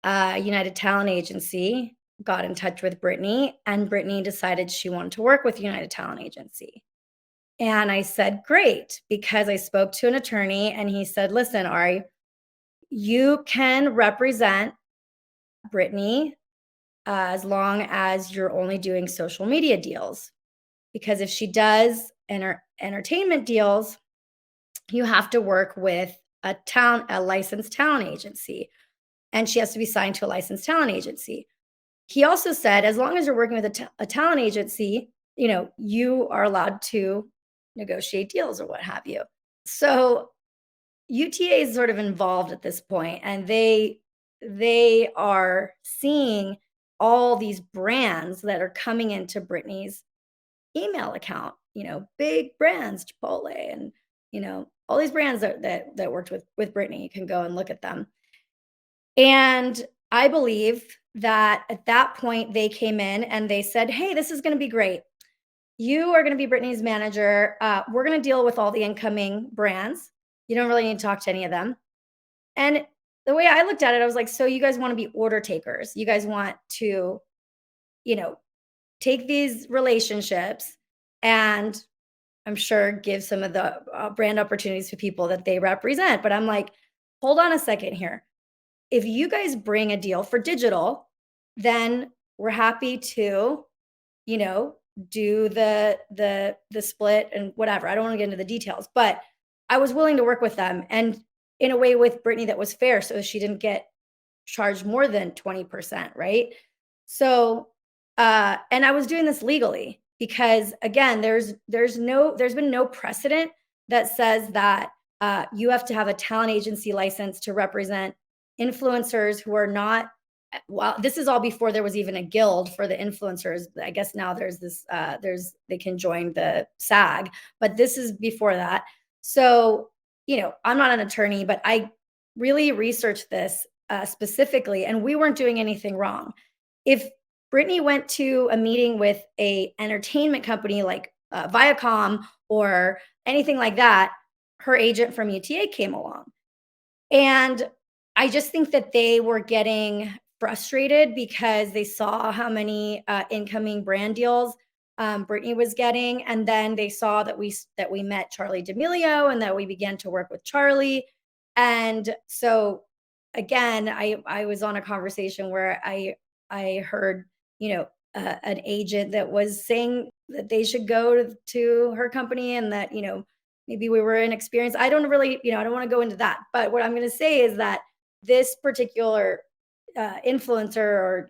United Talent Agency got in touch with Brittany, and Brittany decided she wanted to work with United Talent Agency. And I said, great, because I spoke to an attorney and he said, listen, Ari, you can represent Brittany as long as you're only doing social media deals. Because if she does entertainment deals, you have to work with a licensed talent agency, and she has to be signed to a licensed talent agency. He also said, as long as you're working with a talent agency, you are allowed to negotiate deals or what have you. So UTA is sort of involved at this point, and they are seeing all these brands that are coming into Brittany's email account, big brands, Chipotle, and all these brands that worked with Brittany. You can go and look at them. And I believe that at that point they came in and they said, hey, this is going to be great. You are going to be Brittany's manager. We're going to deal with all the incoming brands. You don't really need to talk to any of them. And the way I looked at it, I was like, so you guys want to be order takers. You guys want to, take these relationships and I'm sure give some of the brand opportunities to people that they represent. But I'm like, hold on a second here. if you guys bring a deal for digital, then we're happy to, you know, do the split and whatever. I don't want to get into the details, but I was willing to work with them and in a way with Brittany that was fair, so she didn't get charged more than 20%, right? So, and I was doing this legally because again, there's been no precedent that says that you have to have a talent agency license to represent influencers who are not. Well, this is all before there was even a guild for the influencers. I guess now there's this they can join the SAG, but this is before that. So, I'm not an attorney, but I really researched this specifically, and we weren't doing anything wrong. If Brittany went to a meeting with a entertainment company like Viacom or anything like that, her agent from UTA came along. And I just think that they were getting frustrated because they saw how many incoming brand deals Brittany was getting, and then they saw that we met Charlie D'Amelio and that we began to work with Charlie. And so again, I was on a conversation where I heard an agent that was saying that they should go to her company and that maybe we were inexperienced. I don't really, I don't want to go into that. But what I'm going to say is that this particular influencer or,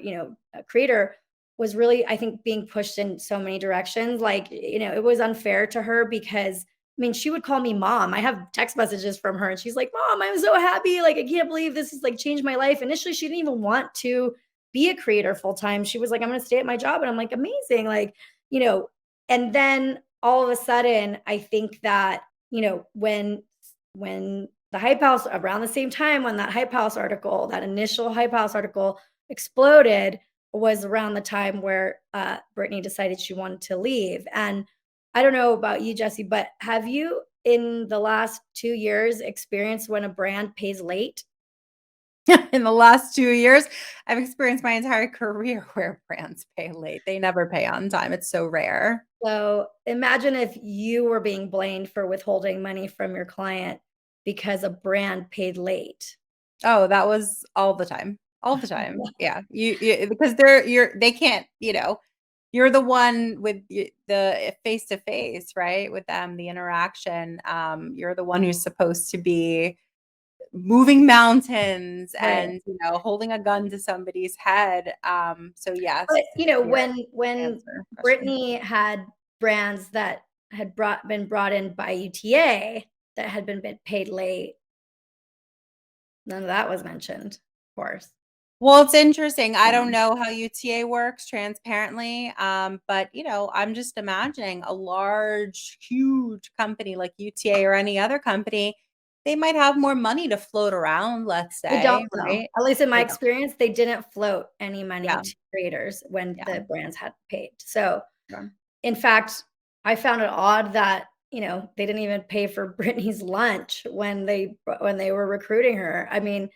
a creator was really, I think, being pushed in so many directions. Like, it was unfair to her because, I mean, she would call me mom. I have text messages from her and she's like, Mom, I'm so happy. Like, I can't believe this has like changed my life. Initially, she didn't even want to be a creator full time. She was like, I'm going to stay at my job. And I'm like, amazing. Like, and then all of a sudden, I think that, when the Hype House, around the same time when that Hype House article, that initial Hype House article exploded, was around the time where Brittany decided she wanted to leave. And I don't know about you, Jesse, but have you in the last 2 years experienced when a brand pays late? In the last 2 years, I've experienced my entire career where brands pay late. They never pay on time. It's so rare. So imagine if you were being blamed for withholding money from your client because a brand paid late. Oh, that was all the time. All the time. Yeah. You because they can't, you're the one with the face to face, right? With them, the interaction. You're the one who's supposed to be moving mountains Right. and, holding a gun to somebody's head. So yes. But, Your when answer question. Brittany had brands that had been brought in by UTA that had been paid late, none of that was mentioned, of course. Well, it's interesting. I don't Um, know how UTA works transparently, but I'm just imagining a large, huge company like UTA or any other company. They might have more money to float around, let's I don't say, know. right? At least in my They don't. experience, they didn't float any money Yeah, to creators when yeah, the brands had paid. So, yeah. in fact, I found it odd that, they didn't even pay for Britney's lunch when they were recruiting her. I mean,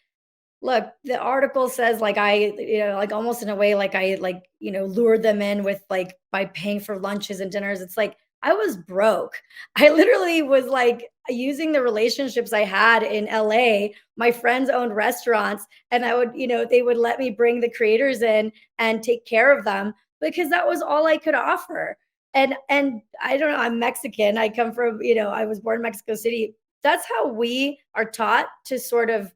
look, the article says like like almost in a way like I like, lured them in with like by paying for lunches and dinners. It's like I was broke. I literally was like using the relationships I had in LA. My friends owned restaurants and I would, they would let me bring the creators in and take care of them because that was all I could offer. And I don't know, I'm Mexican. I come from, I was born in Mexico City. That's how we are taught to sort of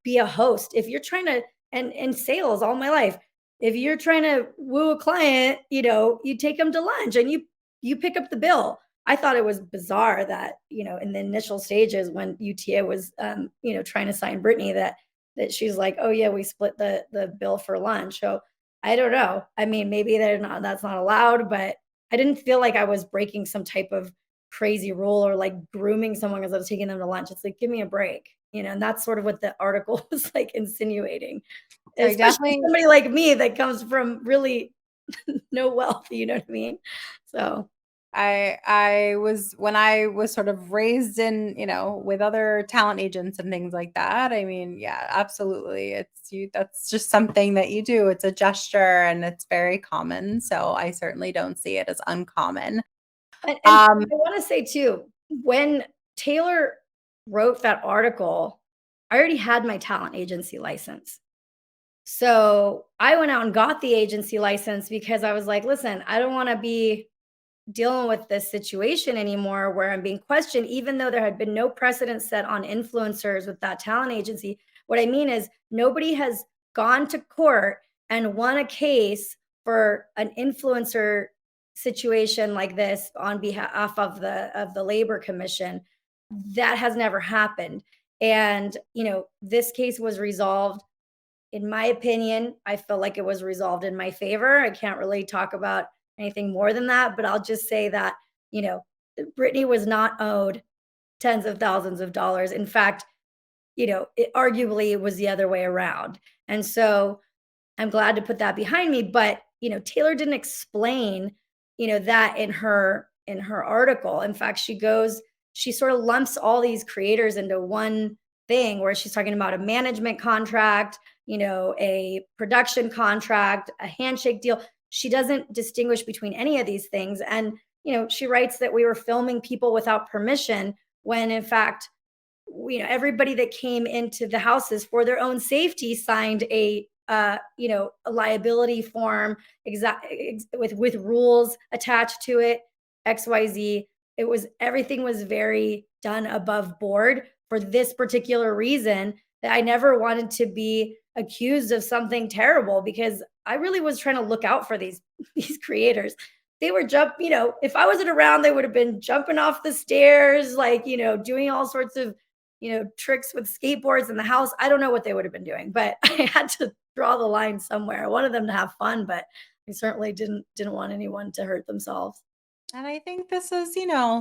be a host. If you're trying to, and in sales all my life, if you're trying to woo a client, you take them to lunch and you pick up the bill. I thought it was bizarre that, in the initial stages when UTA was trying to sign Brittany that she's like, oh yeah, we split the bill for lunch. So I don't know. I mean, maybe that's not allowed, but I didn't feel like I was breaking some type of crazy rule or like grooming someone because I was taking them to lunch. It's like, give me a break, and that's sort of what the article was like insinuating, I especially definitely somebody like me that comes from really no wealth, you know what I mean? So, I was when I was sort of raised in, with other talent agents and things like that. I mean, yeah, absolutely. That's just something that you do. It's a gesture and it's very common. So I certainly don't see it as uncommon. and Um, I want to say too, when Taylor wrote that article, I already had my talent agency license. So I went out and got the agency license because I was like, listen, I don't want to be dealing with this situation anymore where I'm being questioned, even though there had been no precedent set on influencers with that talent agency. What I mean is, nobody has gone to court and won a case for an influencer situation like this on behalf of the labor commission. That has never happened. And this case was resolved, in my opinion. I feel like it was resolved in my favor. I can't really talk about anything more than that, but I'll just say that, you know, Britney was not owed tens of thousands of dollars. In fact, it arguably was the other way around. And so I'm glad to put that behind me. But, Taylor didn't explain, that in her article. In fact, she sort of lumps all these creators into one thing where she's talking about a management contract, a production contract, a handshake deal. She doesn't distinguish between any of these things. And, she writes that we were filming people without permission when in fact, everybody that came into the houses for their own safety signed a liability form with rules attached to it, XYZ. Everything was very done above board for this particular reason, that I never wanted to be accused of something terrible, because I really was trying to look out for these these creators. They were if I wasn't around, they would have been jumping off the stairs, like, doing all sorts of, tricks with skateboards in the house. I don't know what they would have been doing, but I had to draw the line somewhere. I wanted them to have fun, but I certainly didn't want anyone to hurt themselves. And I think this is,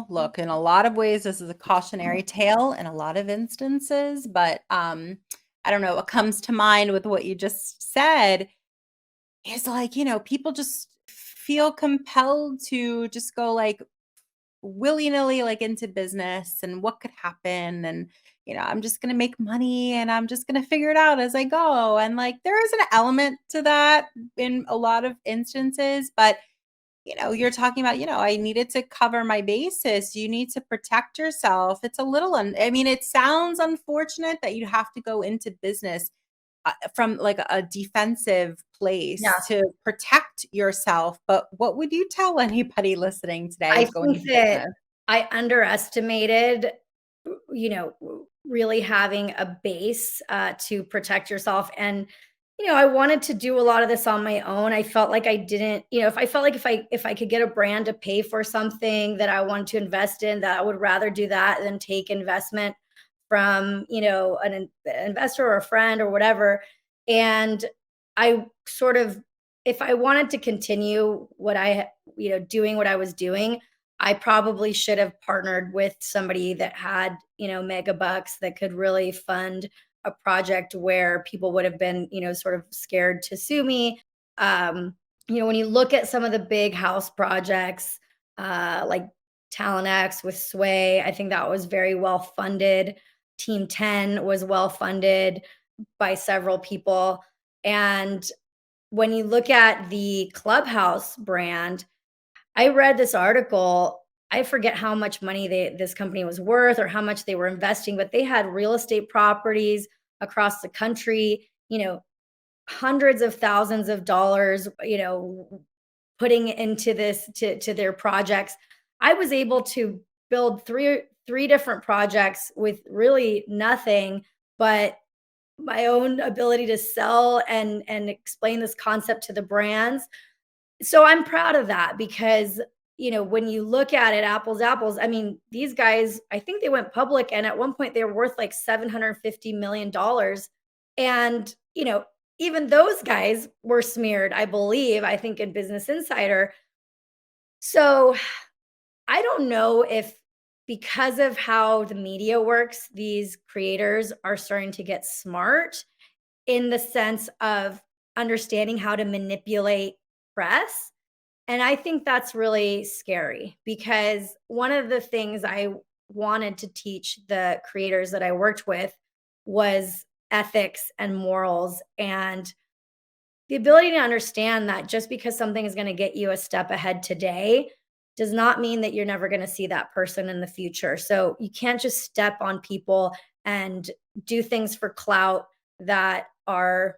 look, in a lot of ways, this is a cautionary tale in a lot of instances, but I don't know, what comes to mind with what you just said is like, people just feel compelled to just go like willy-nilly like into business and what could happen, and I'm just going to make money and I'm just going to figure it out as I go, and like there is an element to that in a lot of instances, but you're talking about, I needed to cover my bases. You need to protect yourself. It's a little, I mean, it sounds unfortunate that you have to go into business from like a defensive place Yeah. to protect yourself. But what would you tell anybody listening today I going think into that business? I underestimated, really having a base to protect yourself. And, I wanted to do a lot of this on my own. I felt like I didn't, if I felt like if I could get a brand to pay for something that I wanted to invest in, that I would rather do that than take investment from, an investor or a friend or whatever. And I sort of, if I wanted to continue doing what I was doing, I probably should have partnered with somebody that had, mega bucks that could really fund a project where people would have been, sort of scared to sue me. When you look at some of the big house projects, like Talent X with Sway, I think that was very well funded. Team 10 was well funded by several people. And when you look at the Clubhouse brand, I read this article. I forget how much money this company was worth or how much they were investing, but they had real estate properties across the country, hundreds of thousands of dollars, putting into this to their projects. I was able to build three different projects with really nothing but my own ability to sell and explain this concept to the brands. So I'm proud of that because, when you look at it, apples, apples, I mean, these guys, I think they went public and at one point they were worth like $750 million. And, even those guys were smeared, I believe, I think in Business Insider. So I don't know if, because of how the media works, these creators are starting to get smart in the sense of understanding how to manipulate press. And I think that's really scary because one of the things I wanted to teach the creators that I worked with was ethics and morals, and the ability to understand that just because something is going to get you a step ahead today does not mean that you're never going to see that person in the future. So you can't just step on people and do things for clout that are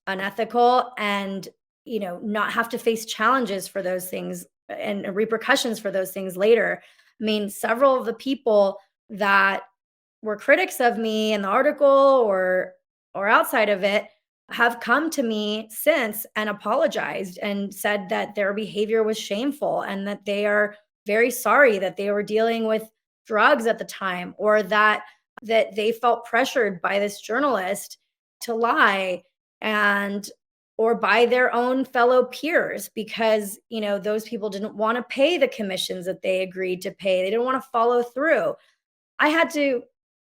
unethical and, not have to face challenges for those things and repercussions for those things later. I mean, several of the people that were critics of me in the article or outside of it have come to me since and apologized and said that their behavior was shameful and that they are very sorry that they were dealing with drugs at the time, or that they felt pressured by this journalist to lie, and or by their own fellow peers, because those people didn't want to pay the commissions that they agreed to pay. They didn't want to follow through. I had to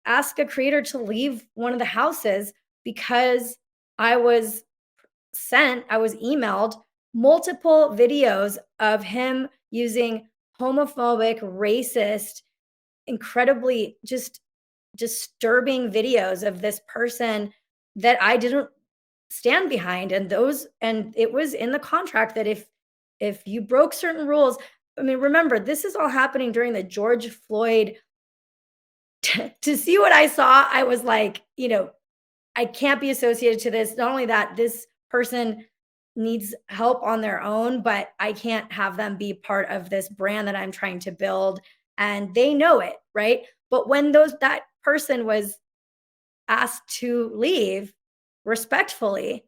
ask a creator to leave one of the houses because I was I was emailed multiple videos of him using homophobic, racist, incredibly just disturbing videos of this person that I didn't stand behind. And it was in the contract that if you broke certain rules, I mean, remember, this is all happening during the George Floyd. To see what I saw, I was like, I can't be associated to this. Not only that, this person needs help on their own, but I can't have them be part of this brand that I'm trying to build. And they know it, right? But when that person was asked to leave respectfully,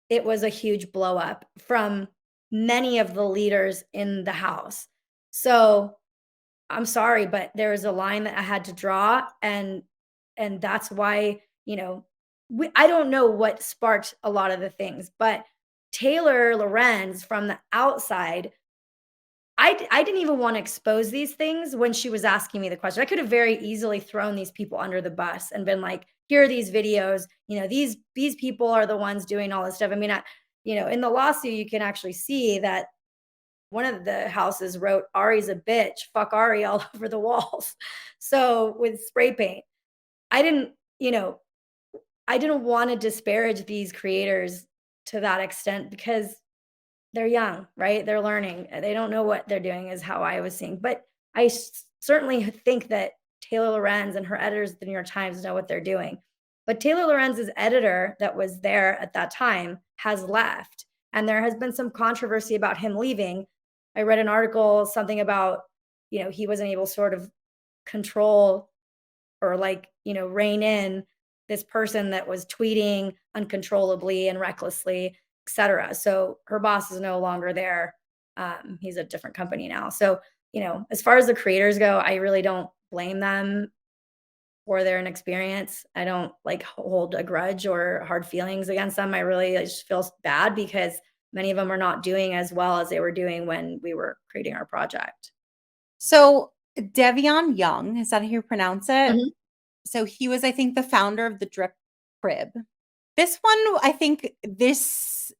it was a huge blow up from many of the leaders in the house. So I'm sorry, but there was a line that I had to draw, and that's why, I don't know what sparked a lot of the things, but Taylor Lorenz from the outside, I didn't even want to expose these things when she was asking me the question. I could have very easily thrown these people under the bus and been like, here are these videos, these people are the ones doing all this stuff. I mean, in the lawsuit, you can actually see that one of the houses wrote, Ari's a bitch, fuck Ari all over the walls. So with spray paint, I didn't, I didn't want to disparage these creators to that extent because they're young, right? They're learning. They don't know what they're doing, is how I was seeing. But I certainly think that Taylor Lorenz and her editors at the New York Times know what they're doing. But Taylor Lorenz's editor that was there at that time has left. And there has been some controversy about him leaving. I read an article, something about, he wasn't able to sort of control or rein in this person that was tweeting uncontrollably and recklessly, etc. So her boss is no longer there. He's a different company now. So, as far as the creators go, I really don't blame them for their inexperience. I don't hold a grudge or hard feelings against them. I just feel bad because many of them are not doing as well as they were doing when we were creating our project. So Devion Young, is that how you pronounce it? Mhm. So he was, I think, the founder of the Drip Crib. This one, I think this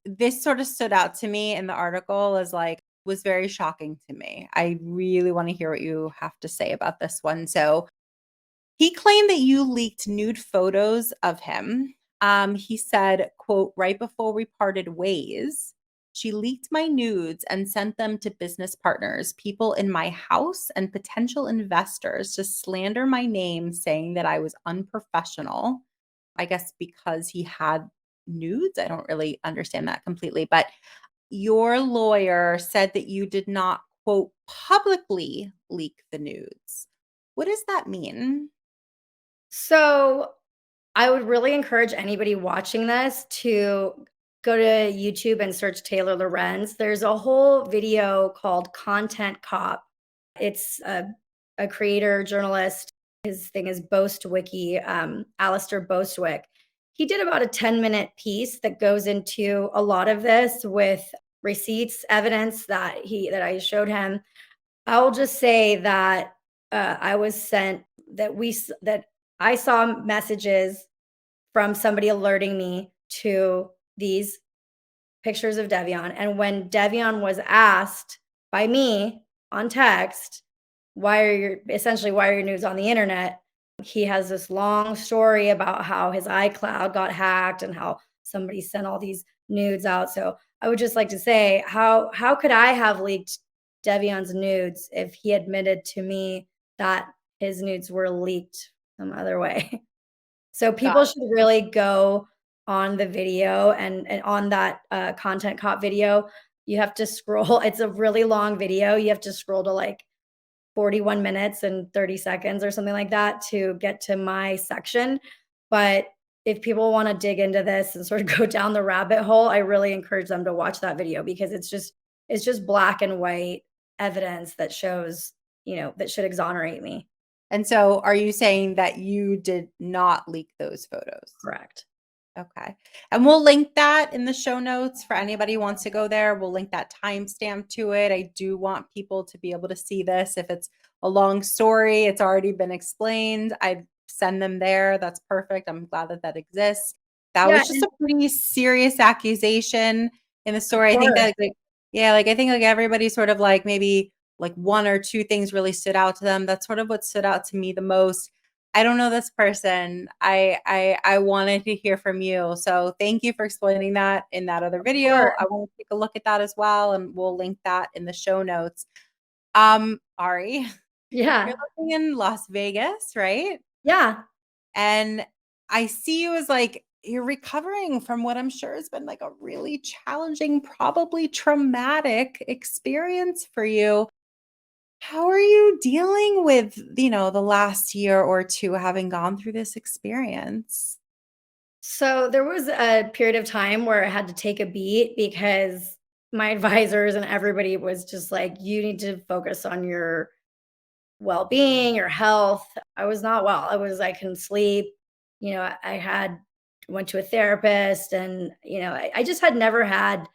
sort of stood out to me in the article as was very shocking to me. I really want to hear what you have to say about this one. So he claimed that you leaked nude photos of him. He said, quote, right before we parted ways, she leaked my nudes and sent them to business partners, people in my house, and potential investors to slander my name, saying that I was unprofessional. I guess because he had nudes. I don't really understand that completely. But your lawyer said that you did not, quote, publicly leak the nudes. What does that mean? So I would really encourage anybody watching this to go to YouTube and search Taylor Lorenz. There's a whole video called Content Cop. It's a creator, journalist. His thing is Boastwiki, Alistair Boastwick. He did about a 10-minute piece that goes into a lot of this with receipts, evidence that I showed him. I'll just say that I was sent that I saw messages from somebody alerting me to these pictures of Devion. And when Devion was asked by me on text, why are your nudes on the internet? He has this long story about how his iCloud got hacked and how somebody sent all these nudes out. So I would just like to say, how could I have leaked Devion's nudes if he admitted to me that his nudes were leaked some other way? So Got people should really go on the video and on that, content caught video, you have to scroll it's a really long video, you have to scroll to, like, 41 minutes and 30 seconds or something like that to get to my section, but if people wanna dig into this and sort of go down the rabbit hole, I really encourage them to watch that video because it's just black and white evidence that shows, that should exonerate me. And so are you saying that you did not leak those photos? Correct. Okay. And we'll link that in the show notes for anybody who wants to go there. We'll link that timestamp to it. I do want people to be able to see this. If it's a long story, it's already been explained. I send them there. That's perfect. I'm glad that that exists. That Yeah, was just and a pretty serious accusation in the of story. I think course. that, like, yeah, like I think like everybody sort of like maybe like one or two things really stood out to them. That's sort of what stood out to me the most. I don't know this person. I wanted to hear from you. So thank you for explaining that in that other Of course. video. I want to take a look at that as well, and we'll link that in the show notes. Ari, you're Yeah. living in Las Vegas, right? Yeah. And I see you as like you're recovering from what I'm sure has been like a really challenging, probably traumatic experience for you. How are you dealing with, the last year or two having gone through this experience? So there was a period of time where I had to take a beat because my advisors and everybody was just like, you need to focus on your well being, your health. I was not well. I couldn't sleep. I had went to a therapist and, I just had never had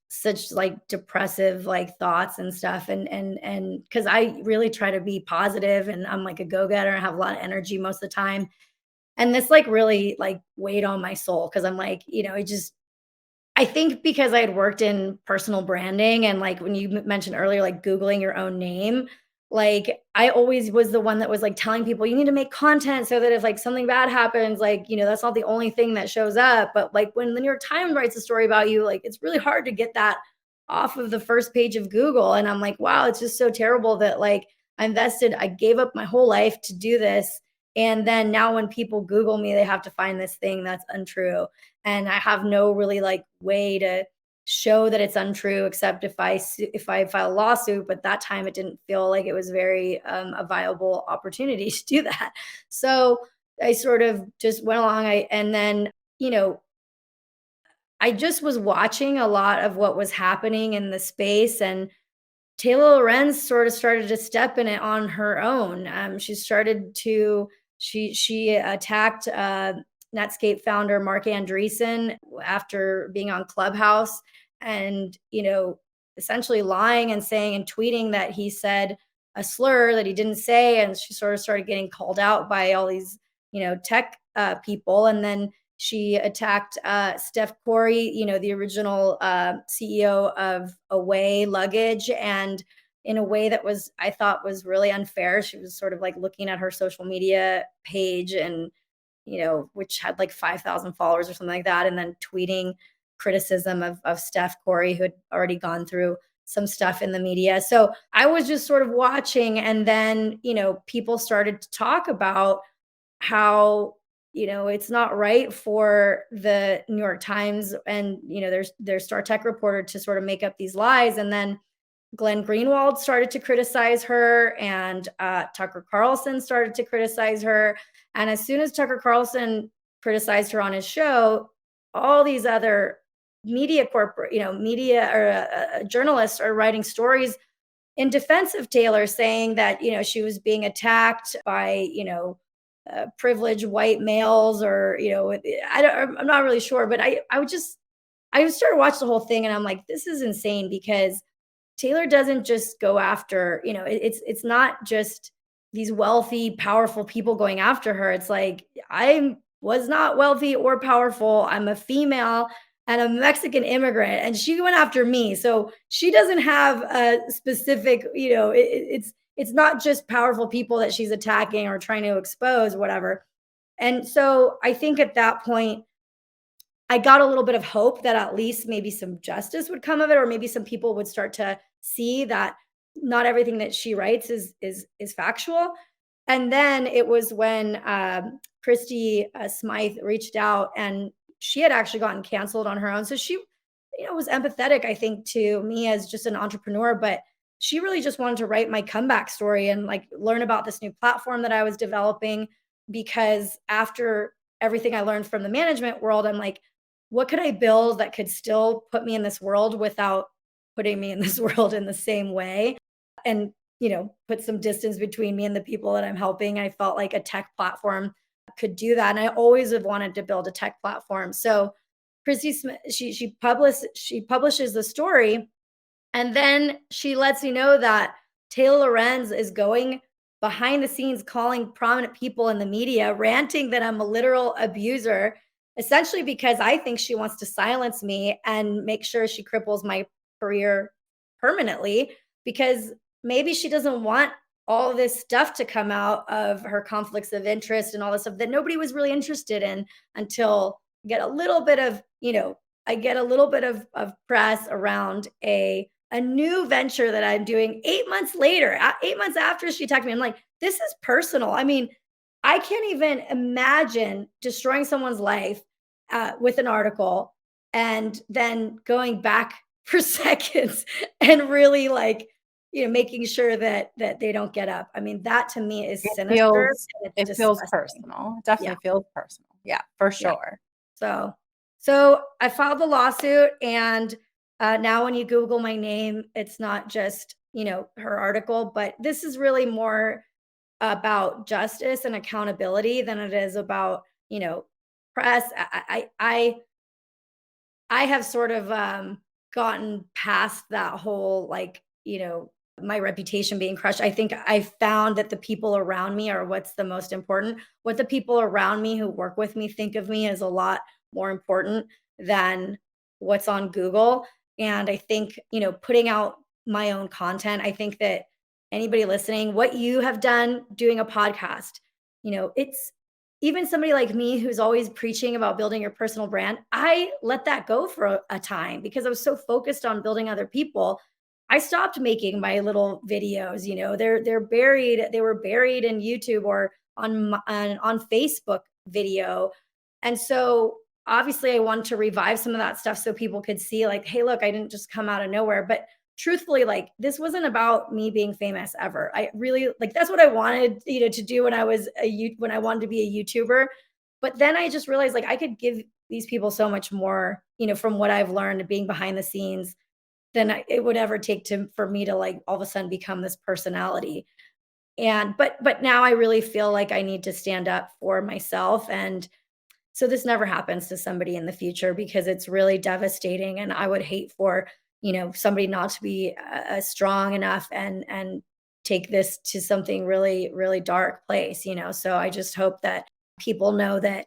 such like depressive like thoughts and stuff and because I really try to be positive and I'm like a go-getter and have a lot of energy most of the time and this like really like weighed on my soul because I'm like it just I think because I had worked in personal branding and like when you mentioned earlier, like Googling your own name, like I always was the one that was like telling people you need to make content so that if like something bad happens, like, that's not the only thing that shows up. But like when the New York Times writes a story about you, like it's really hard to get that off of the first page of Google. And I'm like, wow, it's just so terrible that like I gave up my whole life to do this. And then now when people Google me, they have to find this thing that's untrue and I have no really like way to show that it's untrue except if I file a lawsuit. But that time it didn't feel like it was very a viable opportunity to do that. So I sort of just went along. And then you know I just was watching a lot of what was happening in the space and Taylor Lorenz sort of started to step in it on her own. She started to she attacked Netscape founder Mark Andreessen after being on Clubhouse, and essentially lying and saying and tweeting that he said a slur that he didn't say, and she sort of started getting called out by all these tech people, and then she attacked Steph Corey, the original CEO of Away Luggage, and in a way that was, I thought, was really unfair. She was sort of like looking at her social media page and, which had like 5,000 followers or something like that, and then tweeting criticism of Steph Corey, who had already gone through some stuff in the media. So I was just sort of watching, and then, people started to talk about how it's not right for the New York Times and their Star Tech reporter to sort of make up these lies. And then Glenn Greenwald started to criticize her, and Tucker Carlson started to criticize her. And as soon as Tucker Carlson criticized her on his show, all these other media or journalists are writing stories in defense of Taylor, saying that she was being attacked by privileged white males, or I'm not really sure, but I started watching the whole thing, and I'm like, this is insane because Taylor doesn't just go after it's not just these wealthy, powerful people going after her. It's like I was not wealthy or powerful. I'm a female and a Mexican immigrant, and she went after me. So she doesn't have a specific, it's not just powerful people that she's attacking or trying to expose, whatever. And so I think at that point, I got a little bit of hope that at least maybe some justice would come of it, or maybe some people would start to see that not everything that she writes is factual. And then it was when Christy Smythe reached out, and she had actually gotten canceled on her own. So she, was empathetic, I think, to me as just an entrepreneur, but she really just wanted to write my comeback story and like learn about this new platform that I was developing. Because after everything I learned from the management world, I'm like, what could I build that could still put me in this world without putting me in this world in the same way? And, put some distance between me and the people that I'm helping. I felt like a tech platform could do that. And I always have wanted to build a tech platform. So Chrissy Smith, she publishes the story, and then she lets me know that Taylor Lorenz is going behind the scenes, calling prominent people in the media, ranting that I'm a literal abuser, essentially because I think she wants to silence me and make sure she cripples my career permanently, because maybe she doesn't want all this stuff to come out of her conflicts of interest and all this stuff that nobody was really interested in until I get a little bit of, press around a new venture that I'm doing 8 months later, 8 months after she attacked me. I'm like, this is personal. I mean, I can't even imagine destroying someone's life with an article and then going back for seconds and really like, making sure that they don't get up. I mean, that to me is It sinister. feels And it it's feels disgusting. personal. It Yeah. definitely feels personal. Yeah, for Yeah. sure. So I filed the lawsuit, and now when you Google my name, it's not just, her article, but this is really more about justice and accountability than it is about, press. I have sort of gotten past that whole like, my reputation being crushed. I think I found that the people around me are what's the most important. What the people around me who work with me think of me is a lot more important than what's on Google. And I think, putting out my own content, I think that anybody listening, what you have done doing a podcast, it's even somebody like me who's always preaching about building your personal brand. I let that go for a time because I was so focused on building other people. I stopped making my little videos. They're buried. They were buried in YouTube or on Facebook video. And so obviously I wanted to revive some of that stuff so people could see like, hey, look, I didn't just come out of nowhere. But truthfully, like, this wasn't about me being famous ever. I really like, that's what I wanted, to do when when I wanted to be a YouTuber. But then I just realized like I could give these people so much more, from what I've learned being behind the scenes than it would ever take for me to like all of a sudden become this personality. And but now I really feel like I need to stand up for myself, and so this never happens to somebody in the future because it's really devastating. And I would hate for, somebody not to be strong enough and take this to something really, really dark place, So I just hope that people know that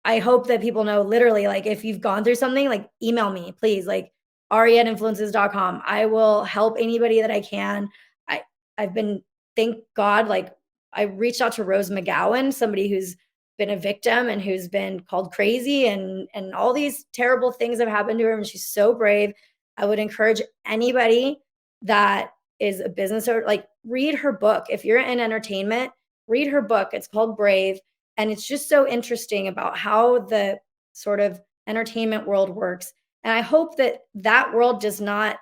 I hope that people know literally, like, if you've gone through something, like, email me, please, like, ari@influences.com. I will help anybody that I can. I, I've been, thank God, like, I reached out to Rose McGowan, somebody who's been a victim and who's been called crazy, and all these terrible things have happened to her, and she's so brave. I would encourage anybody that is a business owner, like, read her book. If you're in entertainment, read her book. It's called Brave, and it's just so interesting about how the sort of entertainment world works. And I hope that that world does not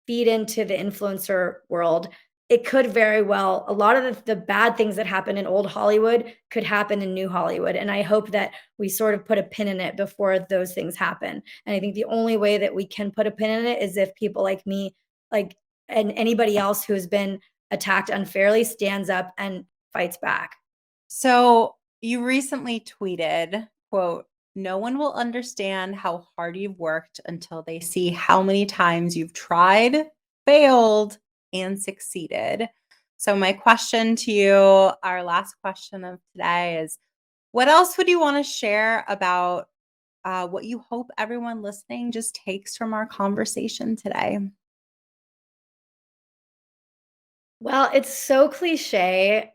feed into the influencer world. It could very well, a lot of the bad things that happen in old Hollywood could happen in new Hollywood. And I hope that we sort of put a pin in it before those things happen. And I think the only way that we can put a pin in it is if people like me, like, and anybody else who has been attacked unfairly stands up and fights back. So you recently tweeted, quote, "No one will understand how hard you've worked until they see how many times you've tried, failed, and succeeded." So my question to you, our last question of today, is what else would you want to share about what you hope everyone listening just takes from our conversation today? Well, it's so cliche,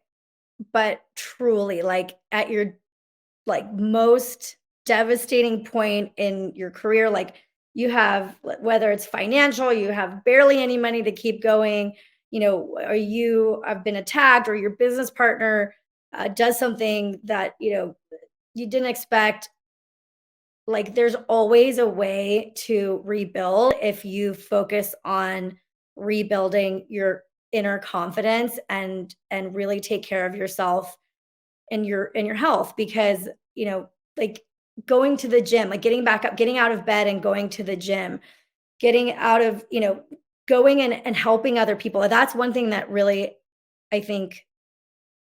but truly, like, at your like most devastating point in your career, like, you have, whether it's financial, you have barely any money to keep going, or you have been attacked, or your business partner does something that, you didn't expect, like there's always a way to rebuild if you focus on rebuilding your inner confidence and really take care of yourself and your health. Because like going to the gym, like getting back up, getting out of bed and going to the gym, getting out of, going and helping other people. That's one thing that really, I think,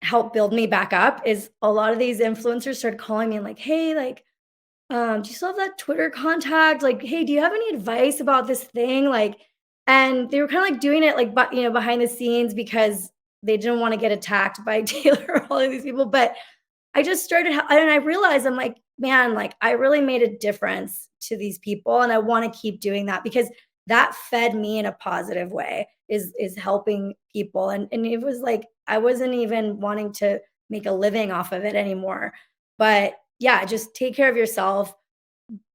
helped build me back up. Is a lot of these influencers started calling me and like, hey, like, do you still have that Twitter contact? Like, hey, do you have any advice about this thing? Like, and they were kind of like doing it like, but behind the scenes, because they didn't want to get attacked by Taylor or all of these people. But I just started, and I realized, I'm like, man, like I really made a difference to these people, and I want to keep doing that because that fed me in a positive way. Is helping people, and it was like I wasn't even wanting to make a living off of it anymore. But yeah, just take care of yourself,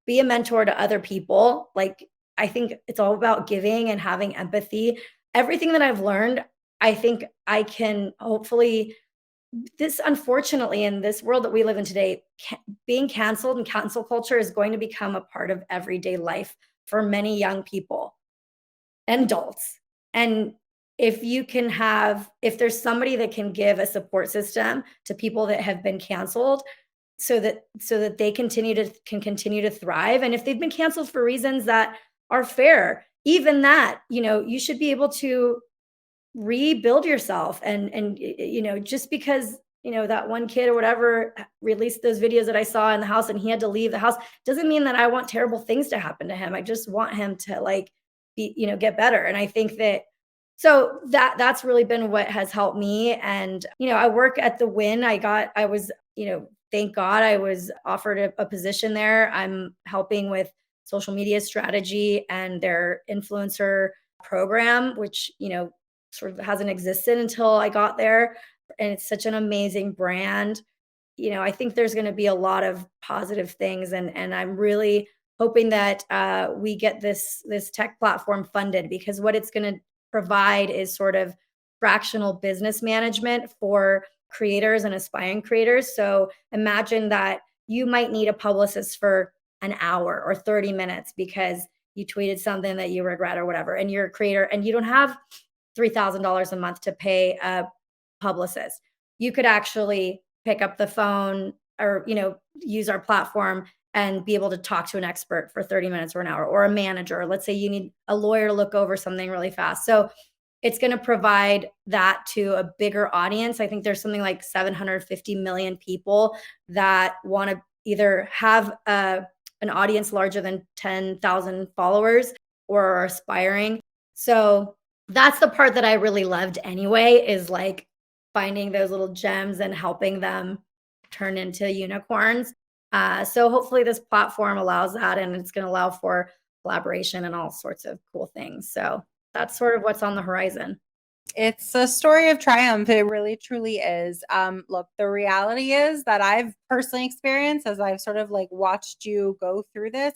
be a mentor to other people. Like, I think it's all about giving and having empathy. Everything that I've learned, I think I can hopefully, this unfortunately in this world that we live in today, being canceled and cancel culture is going to become a part of everyday life for many young people and adults. And if there's somebody that can give a support system to people that have been canceled, so that they can continue to thrive. And if they've been canceled for reasons that are fair, even that, you should be able to rebuild yourself. And just because that one kid or whatever released those videos that I saw in the house and he had to leave the house, doesn't mean that I want terrible things to happen to him. I just want him to like be, get better. And I think that, so that's really been what has helped me. And I work at the WIIM. I was, thank God I was offered a position there. I'm helping with social media strategy and their influencer program, which sort of hasn't existed until I got there. And it's such an amazing brand. I think there's going to be a lot of positive things, and I'm really hoping that we get this tech platform funded, because what it's going to provide is sort of fractional business management for creators and aspiring creators. So imagine that you might need a publicist for an hour or 30 minutes because you tweeted something that you regret or whatever, and you're a creator and you don't have $3,000 a month to pay a publicist. You could actually pick up the phone or, use our platform and be able to talk to an expert for 30 minutes or an hour, or a manager. Let's say you need a lawyer to look over something really fast. So it's going to provide that to a bigger audience. I think there's something like 750 million people that want to either have an audience larger than 10,000 followers or are aspiring. So that's the part that I really loved anyway, is like finding those little gems and helping them turn into unicorns. So hopefully this platform allows that, and it's going to allow for collaboration and all sorts of cool things. So that's sort of what's on the horizon. It's a story of triumph. It really, truly is. Look, the reality is that I've personally experienced, as I've sort of like watched you go through this,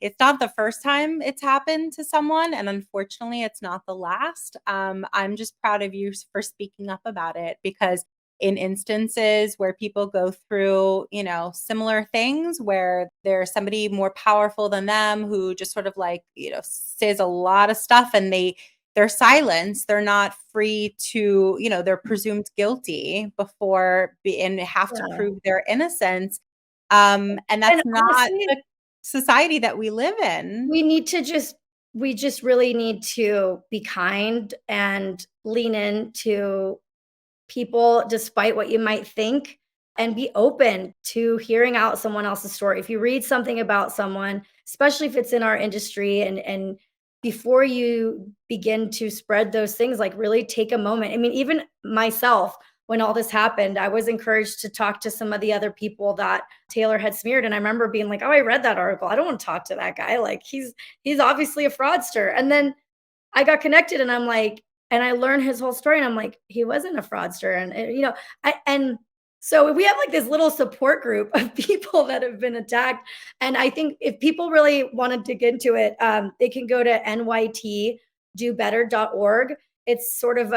it's not the first time it's happened to someone, and unfortunately, it's not the last. I'm just proud of you for speaking up about it, because in instances where people go through, similar things, where there's somebody more powerful than them who just sort of like, says a lot of stuff, and they're silenced. They're not free to, they're presumed guilty and have to prove their innocence. And that's not honestly, the society that we live in. We just really need to be kind and lean into people despite what you might think, and be open to hearing out someone else's story. If you read something about someone, especially if it's in our industry, and before you begin to spread those things, like really take a moment. I mean, even myself, when all this happened, I was encouraged to talk to some of the other people that Taylor had smeared. And I remember being like, oh, I read that article. I don't want to talk to that guy. Like he's obviously a fraudster. And then I got connected, and I'm like, and I learned his whole story, and I'm like, he wasn't a fraudster. And so we have like this little support group of people that have been attacked. And I think if people really want to dig into it, they can go to nytdobetter.org. It's sort of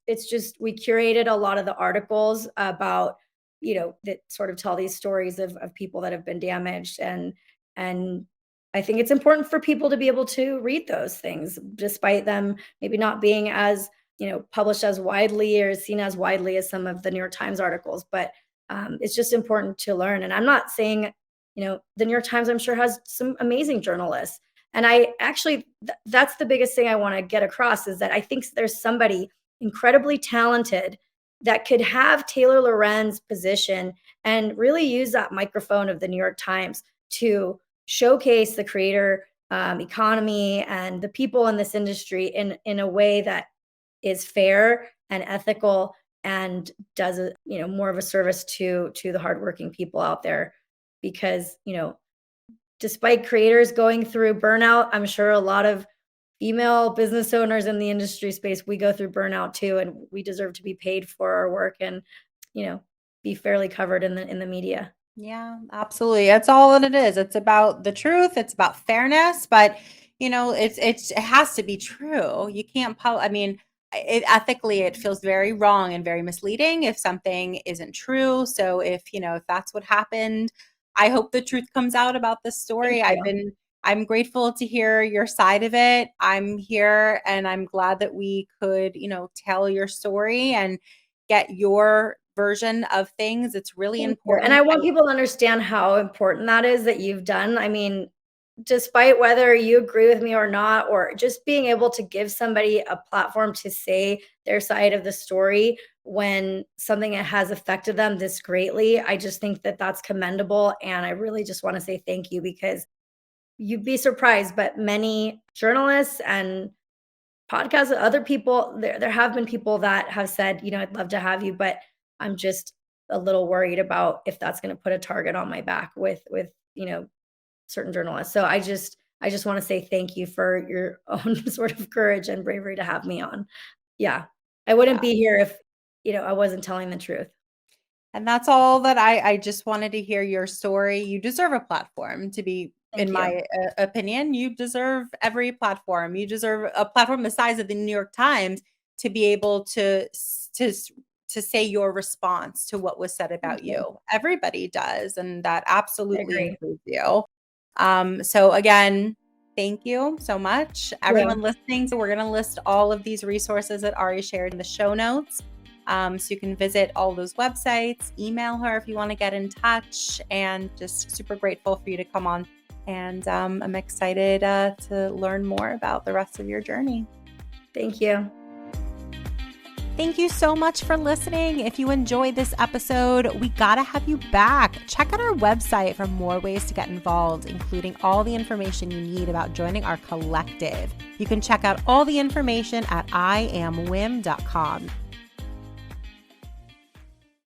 it's just, we curated a lot of the articles about, that sort of tell these stories of people that have been damaged. And I think it's important for people to be able to read those things, despite them maybe not being as, published as widely or seen as widely as some of the New York Times articles. But it's just important to learn. And I'm not saying, the New York Times, I'm sure, has some amazing journalists. And I actually, that's the biggest thing I want to get across, is that I think there's somebody incredibly talented that could have Taylor Lorenz position and really use that microphone of the New York Times to showcase the creator economy and the people in this industry in a way that is fair and ethical, and does more of a service to the hardworking people out there. Because despite creators going through burnout, I'm sure a lot of female business owners in the industry space, we go through burnout too, and we deserve to be paid for our work and be fairly covered in the media. Yeah, absolutely. That's all that it is. It's about the truth. It's about fairness, but it has to be true. You can't I mean, ethically, it feels very wrong and very misleading if something isn't true. So if that's what happened, I hope the truth comes out about this story. I'm grateful to hear your side of it. I'm here and I'm glad that we could, tell your story and get your version of things. It's really important. And I want people to understand how important that is, that you've done. I mean, despite whether you agree with me or not, or just being able to give somebody a platform to say their side of the story when something has affected them this greatly, I just think that that's commendable. And I really just want to say thank you, because you'd be surprised, but many journalists and podcasts, other people, there have been people that have said, I'd love to have you, but I'm just a little worried about if that's going to put a target on my back with certain journalists. So I just want to say thank you for your own sort of courage and bravery to have me on. Yeah. I wouldn't be here if, I wasn't telling the truth. And that's all that I just wanted to hear your story. You deserve a platform to be, Thank in you. my opinion, you deserve every platform. You deserve a platform the size of the New York Times to be able to say your response to what was said about you. Everybody does, and that absolutely includes you. So again, thank you so much. Everyone listening, so we're going to list all of these resources that Ari shared in the show notes. So you can visit all those websites, email her if you want to get in touch, and just super grateful for you to come on. And I'm excited to learn more about the rest of your journey. Thank you. Thank you so much for listening. If you enjoyed this episode, we gotta have you back. Check out our website for more ways to get involved, including all the information you need about joining our collective. You can check out all the information at IamWIIM.com.